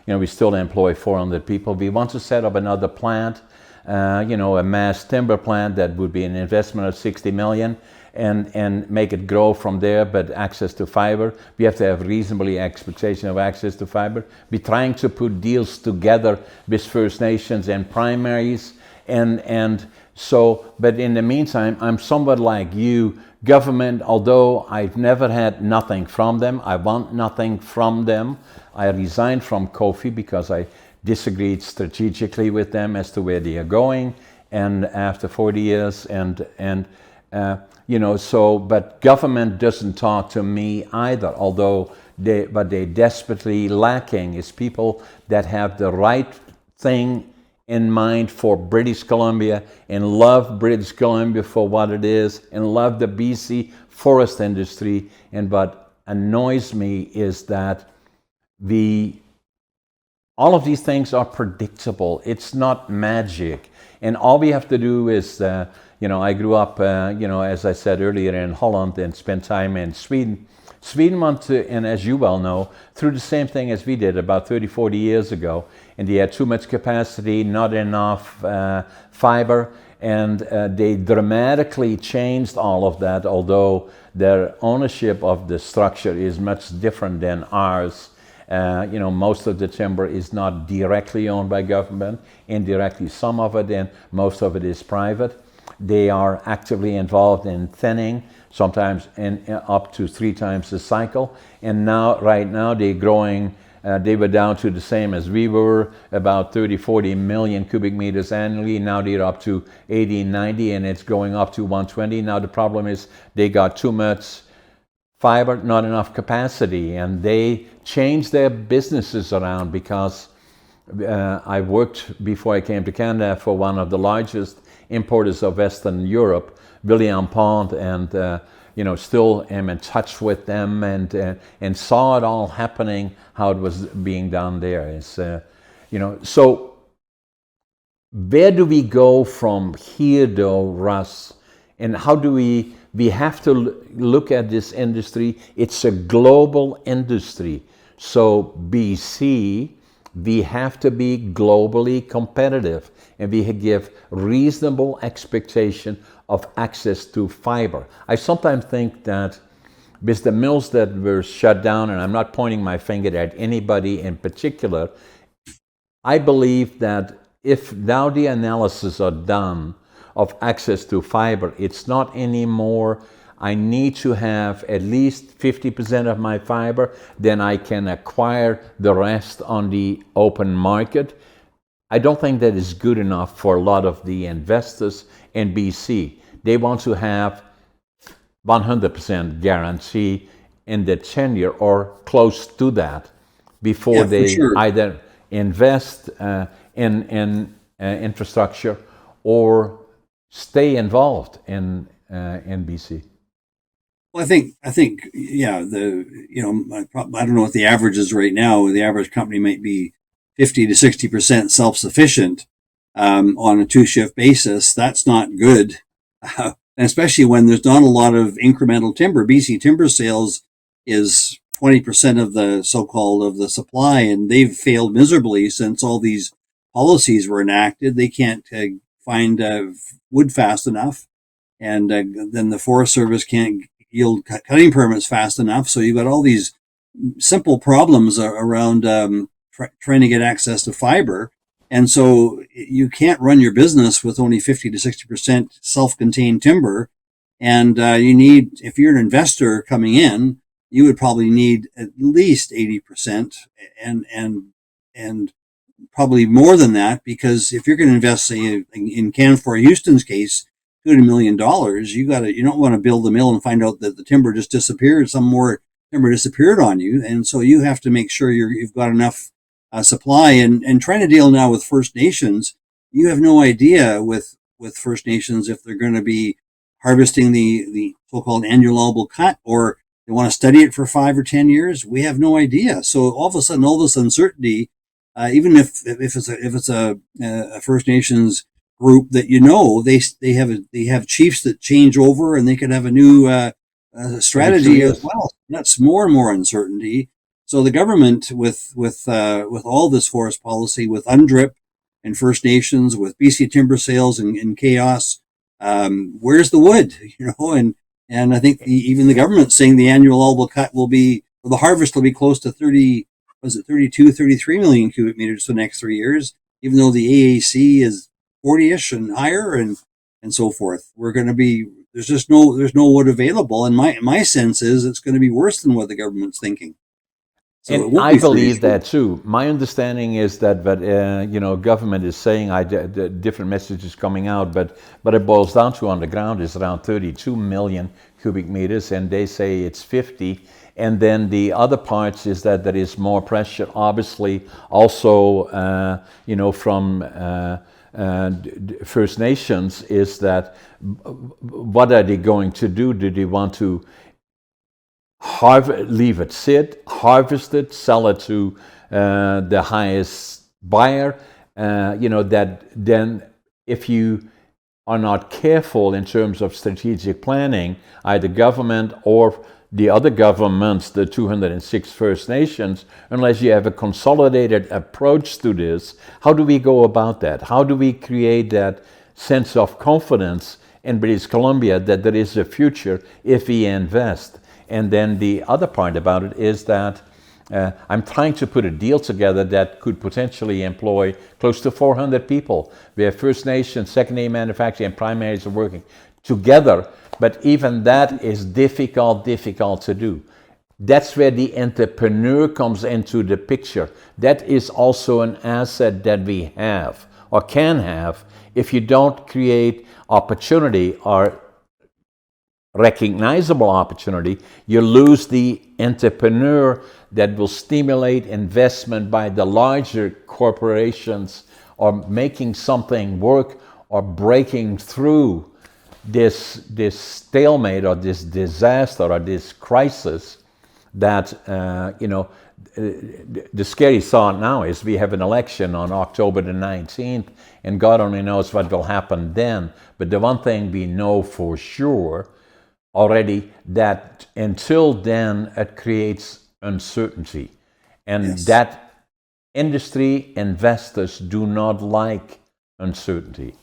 We still employ 400 people. We want to set up another plant, a mass timber plant that would be an investment of 60 million. And make it grow from there, but access to fiber. We have to have reasonably expectation of access to fiber. We're trying to put deals together with First Nations and primaries, and so, but in the meantime, I'm somewhat like you. Government, although I've never had nothing from them, I want nothing from them. I resigned from Kofi because I disagreed strategically with them as to where they are going, and after 40 years, but government doesn't talk to me either, although what they desperately lacking is people that have the right thing in mind for British Columbia and love British Columbia for what it is and love the BC forest industry. And what annoys me is that all of these things are predictable. It's not magic. And all we have to do is I grew up, as I said earlier, in Holland and spent time in Sweden. Sweden went to, and as you well know, through the same thing as we did about 30, 40 years ago. And they had too much capacity, not enough fiber, and they dramatically changed all of that, although their ownership of the structure is much different than ours. Most of the timber is not directly owned by government, indirectly some of it, and most of it is private. They are actively involved in thinning, sometimes up to 3 times the cycle. And right now, they're growing. They were down to the same as we were, about 30, 40 million cubic meters annually. Now they're up to 80, 90, and it's going up to 120. Now the problem is they got too much fiber, not enough capacity, and they changed their businesses around because I worked before I came to Canada for one of the largest importers of Western Europe, William Pond, and still am in touch with them and saw it all happening, how it was being done there. It's so where do we go from here, though, Russ? And how do we have to look at this industry? It's a global industry. So BC, we have to be globally competitive, and we give reasonable expectation of access to fiber. I sometimes think that with the mills that were shut down, and I'm not pointing my finger at anybody in particular, I believe that if now the analysis are done of access to fiber, it's not anymore I need to have at least 50% of my fiber, then I can acquire the rest on the open market. I don't think that is good enough for a lot of the investors in BC. They want to have 100% guarantee in the tenure or close to that before they sure. either invest in infrastructure or stay involved in BC. Well, I think, yeah. I don't know what the average is right now. The average company might be 50 to 60% self-sufficient on a 2-shift basis. That's not good, and especially when there's not a lot of incremental timber. BC timber sales is 20% of the so-called of the supply, and they've failed miserably since all these policies were enacted. They can't find wood fast enough, and then the Forest Service can't yield cutting permits fast enough. So you've got all these simple problems around trying to get access to fiber. And so you can't run your business with only 50 to 60% self-contained timber. And you need, if you're an investor coming in, you would probably need at least 80% and probably more than that, because if you're going to invest, say, in Canfor Houston's case, $200 million, you don't want to build the mill and find out that the timber just disappeared, some more timber disappeared on you. And so you have to make sure you've got enough supply, and trying to deal now with First Nations. You have no idea with First Nations if they're going to be harvesting the so-called annual allowable cut, or they want to study it for 5 or 10 years. We have no idea. So all of a sudden, all this uncertainty, even if it's a First Nations group that they have chiefs that change over, and they could have a new strategy as well. That's more and more uncertainty. So the government, with all this forest policy, with UNDRIP and First Nations, with BC timber sales and chaos, where's the wood? And I think even the government saying the annual allowable cut the harvest will be close to 32, 33 million cubic meters for the next 3 years, even though the AAC is 40-ish and higher, and so forth. There's no wood available, and my sense is it's going to be worse than what the government's thinking. So and I believe that too. My understanding is that government is saying the different messages coming out, but it boils down to on the ground is around 32 million cubic meters, and they say it's 50. And then the other parts is that there is more pressure, obviously, also from First Nations, is that what are they going to do? Do they want to leave it sit, harvest it, sell it to the highest buyer? That then if you are not careful in terms of strategic planning, either government or the other governments, the 206 First Nations, unless you have a consolidated approach to this, how do we go about that? How do we create that sense of confidence in British Columbia that there is a future if we invest? And then the other part about it is that I'm trying to put a deal together that could potentially employ close to 400 people, where First Nations, secondary manufacturing, and primaries are working together. But even that is difficult to do. That's where the entrepreneur comes into the picture. That is also an asset that we have or can have. If you don't create opportunity or recognizable opportunity, you lose the entrepreneur that will stimulate investment by the larger corporations, or making something work, or breaking through this stalemate or this disaster or this crisis that the scary thought now is we have an election on October the 19th, and God only knows what will happen then. But the one thing we know for sure already, that until then it creates uncertainty, and yes, that industry investors do not like uncertainty.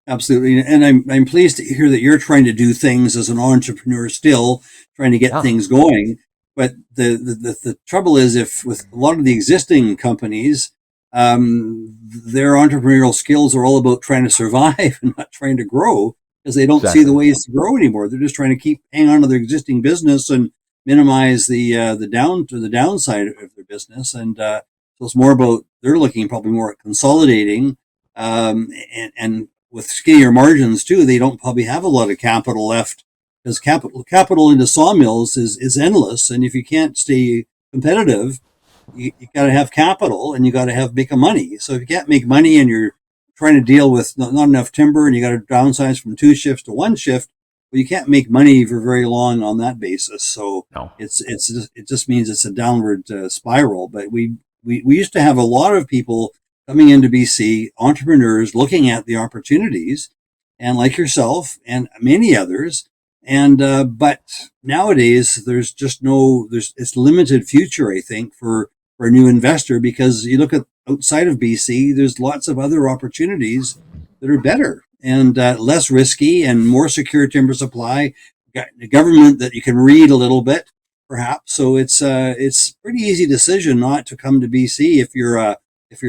Absolutely, and I'm pleased to hear that you're trying to do things as an entrepreneur, still trying to get things going. But the trouble is, if with a lot of the existing companies, their entrepreneurial skills are all about trying to survive and not trying to grow, because they don't see the ways to grow anymore. They're just trying to hang on to their existing business and minimize the downside of their business. And so it's more about, they're looking probably more at consolidating, and with skinnier margins too. They don't probably have a lot of capital left, because capital into sawmills is endless. And if you can't stay competitive, you got to have capital, and you got to make money. So if you can't make money and you're trying to deal with not enough timber, and you got to downsize from 2 shifts to 1 shift, well, you can't make money for very long on that basis. So no, it just means it's a downward spiral. But we used to have a lot of people coming into BC, entrepreneurs looking at the opportunities, and like yourself and many others. And but nowadays there's it's limited future, I think, for a new investor, because you look at outside of BC, there's lots of other opportunities that are better and less risky and more secure timber supply. Got the government that you can read a little bit, perhaps. So it's a pretty easy decision not to come to BC if you're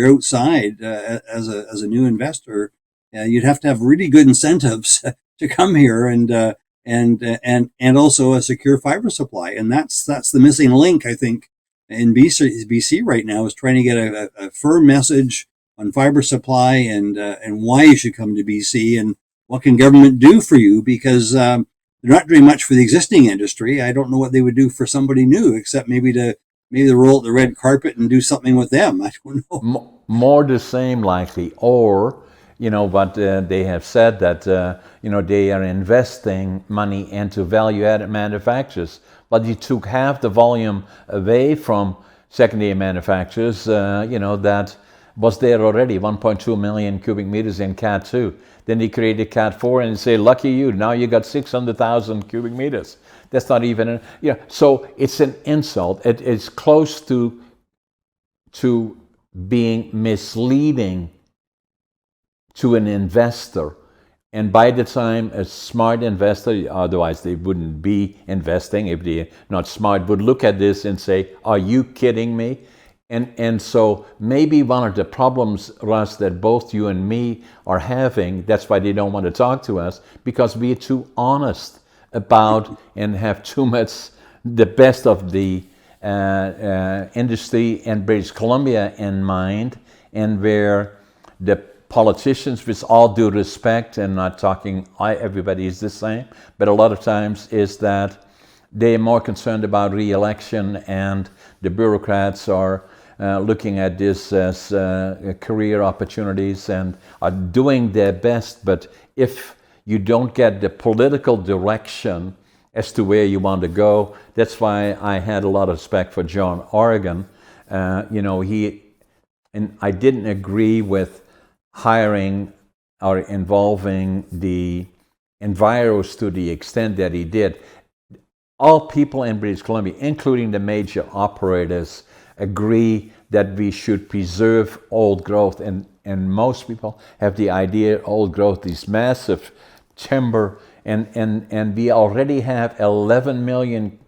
outside as a new investor. You'd have to have really good incentives to come here, and also a secure fiber supply. And that's the missing link, I think, in BC right now, is trying to get a firm message on fiber supply and why you should come to BC, and what can government do for you, because they're not doing much for the existing industry. I don't know what they would do for somebody new, except maybe to maybe they roll out the red carpet and do something with them. I don't know. More the same likely, or but they have said that they are investing money into value-added manufacturers, but you took half the volume away from secondary manufacturers. That was there already, 1.2 million cubic meters in Cat 2. Then they created Cat 4 and say, lucky you, now you got 600,000 cubic meters. That's not even so it's an insult. It is close to being misleading to an investor. And by the time a smart investor, otherwise they wouldn't be investing, if they're not smart, would look at this and say, are you kidding me? And so maybe one of the problems, Russ, that both you and me are having, that's why they don't want to talk to us, because we're too honest about and have too much the best of the industry in British Columbia in mind, and where the politicians, with all due respect, and not talking everybody is the same, but a lot of times is that they're more concerned about re-election, and the bureaucrats are looking at this as career opportunities and are doing their best. But if you don't get the political direction as to where you want to go, that's why I had a lot of respect for John Oregon. And I didn't agree with hiring or involving the enviros to the extent that he did. All people in British Columbia, including the major operators, agree that we should preserve old growth. And most people have the idea old growth is massive timber, and we already have 11 million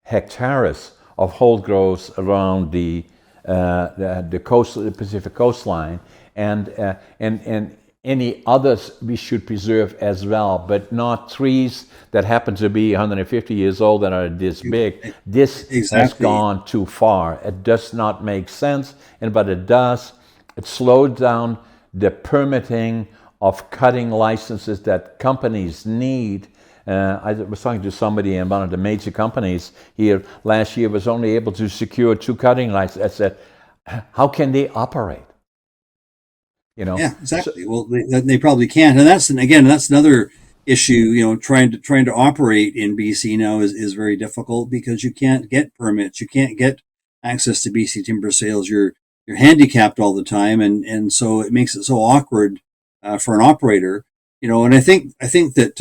hectares of old growth around the coast, the Pacific coastline, and any others we should preserve as well, but not trees that happen to be 150 years old and are this big. This has gone too far. It does not make sense, but it does. It slowed down the permitting of cutting licenses that companies need. I was talking to somebody in one of the major companies here last year, was only able to secure 2 cutting licenses. I said, how can they operate? Yeah, exactly. Well, they probably can't, and that's another issue. Trying to operate in BC now is very difficult because you can't get permits, you can't get access to BC timber sales. You're handicapped all the time, and so it makes it so awkward for an operator. And I think that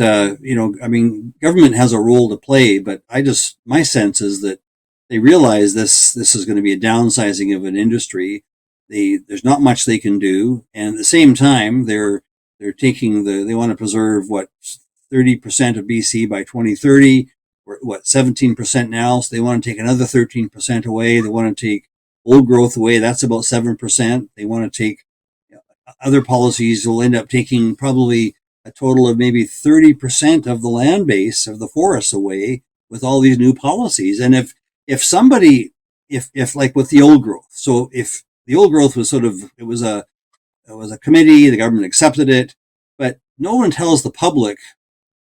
government has a role to play, but my sense is that they realize this is going to be a downsizing of an industry. There's not much they can do, and at the same time, they're taking they want to preserve 30% of BC by 2030, or 17% now. So they want to take another 13% away. They want to take old growth away. That's about 7%. They want to take other policies. Will end up taking probably a total of maybe 30% of the land base of the forests away with all these new policies. And if like with the old growth, so if the old growth was it was a committee, the government accepted it, but no one tells the public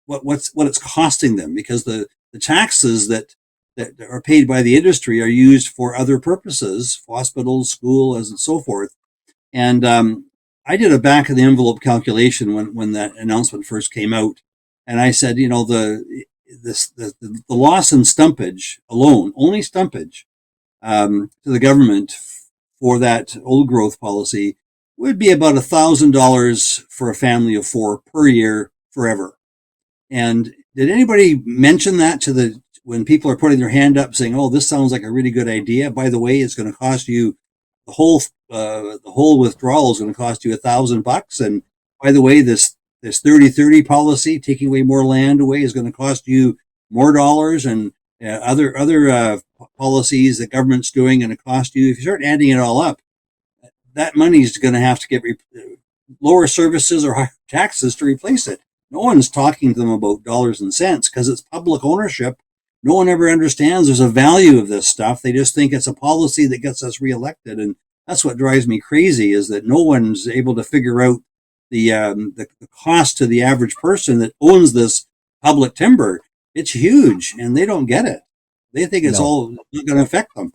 what it's costing them, because the taxes that are paid by the industry are used for other purposes, hospitals, schools, and so forth. And I did a back of the envelope calculation when that announcement first came out, and I said, the loss in stumpage alone, only stumpage, to the government for that old growth policy would be about $1,000 for a family of 4 per year forever. And did anybody mention that when people are putting their hand up saying, "Oh, this sounds like a really good idea. By the way, it's going to cost you the whole withdrawal is going to cost you $1,000. And by the way, this 30-30 policy, taking away more land away, is going to cost you more dollars, and other policies that government's doing going to cost you." If you start adding it all up, that money is going to have to get lower services or higher taxes to replace it. No one's talking to them about dollars and cents because it's public ownership. No one ever understands there's a value of this stuff. They just think it's a policy that gets us reelected, and that's what drives me crazy, is that no one's able to figure out the cost to the average person that owns this public timber. It's huge, and they don't get it. They think it's all not going to affect them.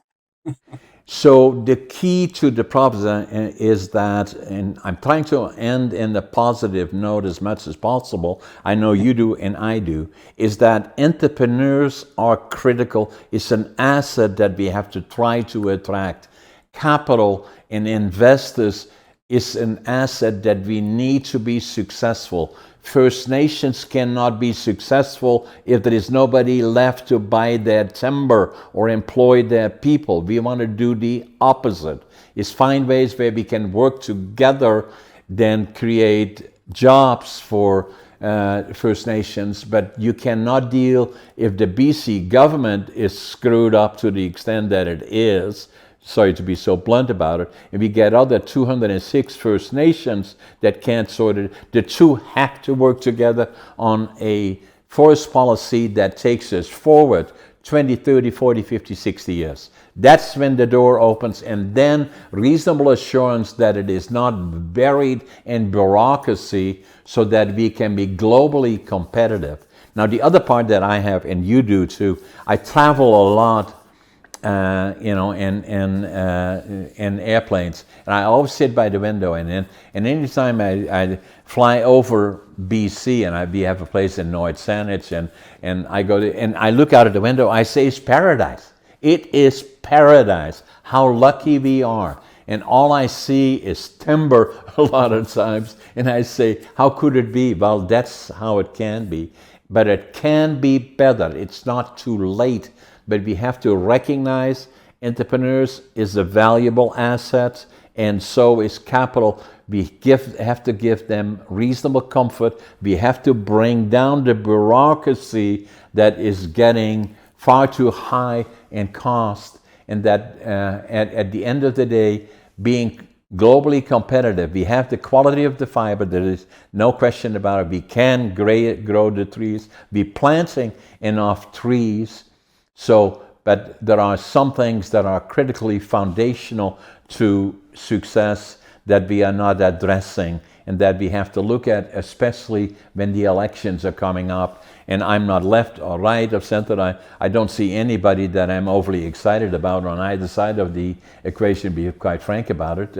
So the key to the problem is that, and I'm trying to end in a positive note as much as possible. I know you do and I do, is that entrepreneurs are critical. It's an asset that we have to try to attract. Capital and investors is an asset that we need to be successful. First Nations cannot be successful if there is nobody left to buy their timber or employ their people. We want to do the opposite. Is find ways where we can work together, then create jobs for First Nations, but you cannot deal if the BC government is screwed up to the extent that it is. Sorry to be so blunt about it. And we get other 206 First Nations that can't sort it. The two have to work together on a forest policy that takes us forward 20, 30, 40, 50, 60 years. That's when the door opens, and then reasonable assurance that it is not buried in bureaucracy so that we can be globally competitive. Now, the other part that I have, and you do too, I travel a lot in airplanes, and I always sit by the window. And anytime I fly over BC, and we have a place in North Saanich, and I go to, and I look out of the window, I say it's paradise. It is paradise. How lucky we are. And all I see is timber a lot of times, and I say, how could it be? Well, that's how it can be, but it can be better. It's not too late. But we have to recognize entrepreneurs is a valuable asset, and so is capital. We have to give them reasonable comfort. We have to bring down the bureaucracy that is getting far too high in cost, and that at the end of the day, being globally competitive, we have the quality of the fiber. There is no question about it. We can grow the trees. We're planting enough trees. So, but there are some things that are critically foundational to success that we are not addressing, and that we have to look at, especially when the elections are coming up. And I'm not left or right or center. I don't see anybody that I'm overly excited about on either side of the equation, to be quite frank about it.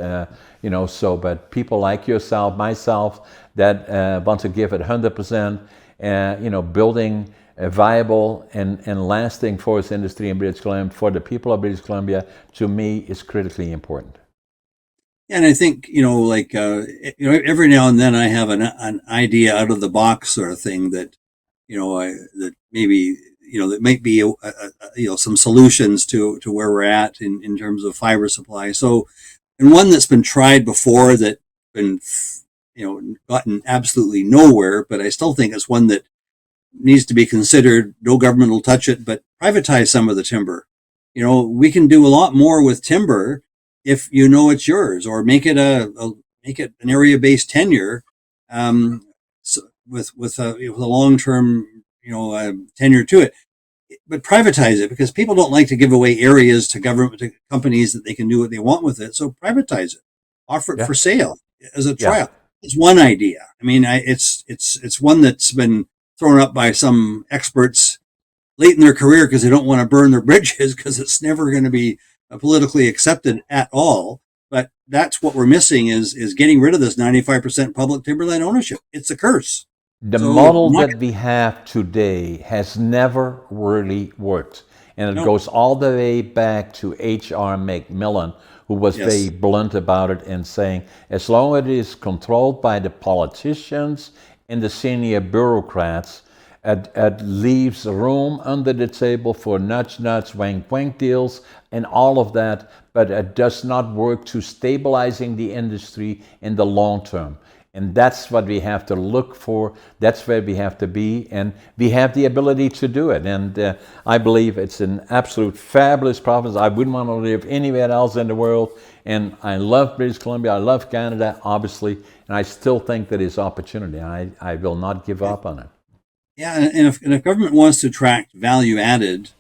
But people like yourself, myself, that want to give it 100%, building a viable and lasting forest industry in British Columbia for the people of British Columbia, to me, is critically important. And I think, every now and then I have an idea out of the box sort of thing that, that maybe, that might be, some solutions to where we're at in terms of fiber supply. So, and one that's been tried before that been, gotten absolutely nowhere, but I still think it's one that needs to be considered. No government will touch it, but privatize some of the timber. We can do a lot more with timber if it's yours, or make it make it an area-based tenure, so with a long-term tenure to it. But privatize it, because people don't like to give away areas to government, to companies that they can do what they want with it. So privatize it, offer it for sale as a trial. It's one idea. I mean, it's one that's been thrown up by some experts late in their career because they don't want to burn their bridges, because it's never going to be politically accepted at all. But that's what we're missing, is getting rid of this 95% public timberland ownership. It's a curse. The model that we have today has never really worked. And it goes all the way back to H.R. McMillan, who was very blunt about it and saying, as long as it is controlled by the politicians and the senior bureaucrats, it leaves room under the table for nudge, wank, wank deals and all of that, but it does not work to stabilizing the industry in the long term. And that's what we have to look for. That's where we have to be, and we have the ability to do it. And I believe it's an absolute fabulous province. I wouldn't want to live anywhere else in the world. And I love British Columbia. I love Canada, obviously. And I still think that is opportunity. I will not give up on it. Yeah, and if government wants to attract value-added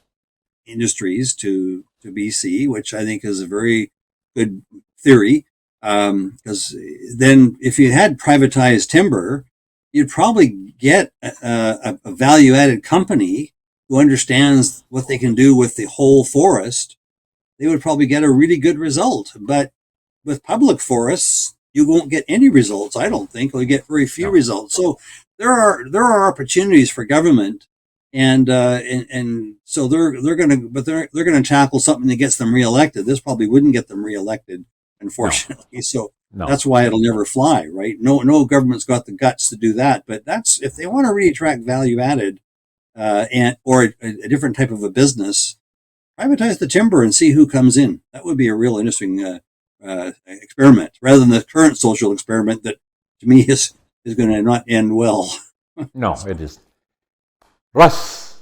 industries to BC, which I think is a very good theory, because then if you had privatized timber, you'd probably get a value-added company who understands what they can do with the whole forest. they would probably get a really good result. But with public forests, you won't get any results. I don't think, or you get very few results. So there are opportunities for government, and so they're gonna tackle something that gets them reelected. This probably wouldn't get them reelected, unfortunately. So that's why it'll never fly, right? No government's got the guts to do that. But that's if they want to really attract value added, or a different type of a business, privatize the timber and see who comes in. That would be a real interesting experiment, rather than the current social experiment that, to me, is going to not end well. No, it is. Russ,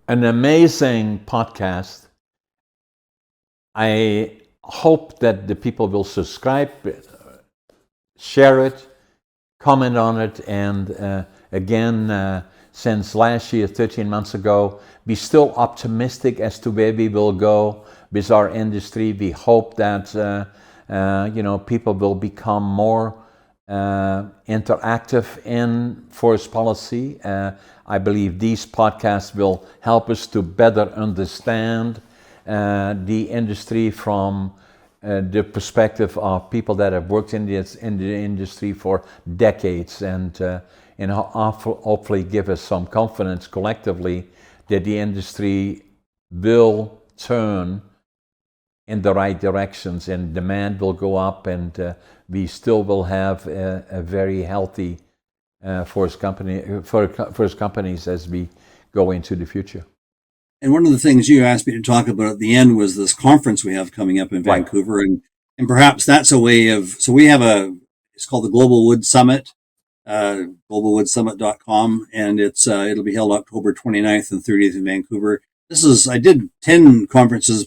an amazing podcast. I hope that the people will subscribe, share it, comment on it, and again, since last year, 13 months ago, be still optimistic as to where we will go with our industry. We hope that people will become more interactive in forest policy. I believe these podcasts will help us to better understand the industry from the perspective of people that have worked in the industry for decades, and hopefully give us some confidence collectively that the industry will turn in the right directions and demand will go up, and we still will have a very healthy forest companies as we go into the fuure. And one of the things you asked me to talk about at the end was this conference we have coming up in Vancouver, and perhaps that's a way of. So we have it's called the Global Wood Summit, globalwoodsummit.com, and it'll be held October 29th and 30th in Vancouver. I did 10 conferences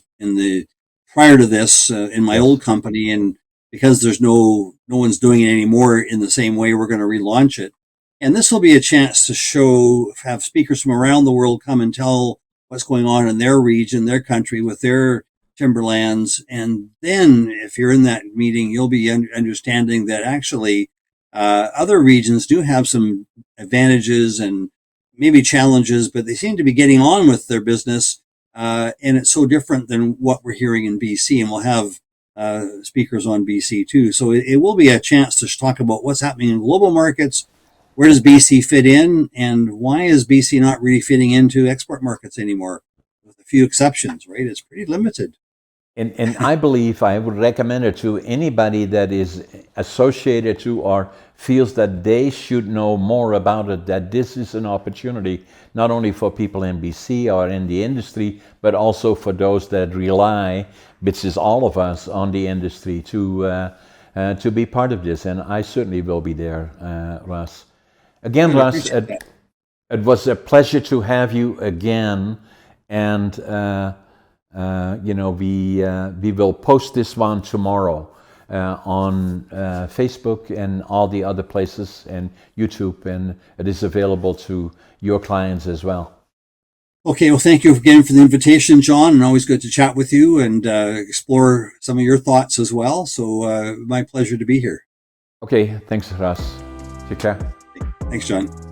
prior to this in my old company, and because there's no one's doing it anymore in the same way, we're going to relaunch it. And this will be a chance to have speakers from around the world come and tell what's going on in their region, their country, with their timberlands. And then if you're in that meeting, you'll be understanding that actually other regions do have some advantages and maybe challenges, but they seem to be getting on with their business. And it's so different than what we're hearing in BC, and we'll have speakers on BC too. So it will be a chance to talk about what's happening in global markets. Where does BC fit in, and why is BC not really fitting into export markets anymore, with a few exceptions, right? It's pretty limited. And I believe I would recommend it to anybody that is associated to or feels that they should know more about it, that this is an opportunity not only for people in BC or in the industry, but also for those that rely, which is all of us, on the industry to be part of this. And I certainly will be there, Russ. Again, Russ, it was a pleasure to have you again, and we will post this one tomorrow on Facebook and all the other places, and YouTube, and it is available to your clients as well. Okay, well, thank you again for the invitation, John, and always good to chat with you and explore some of your thoughts as well. So my pleasure to be here. Okay, thanks, Russ. Take care. Thanks, John.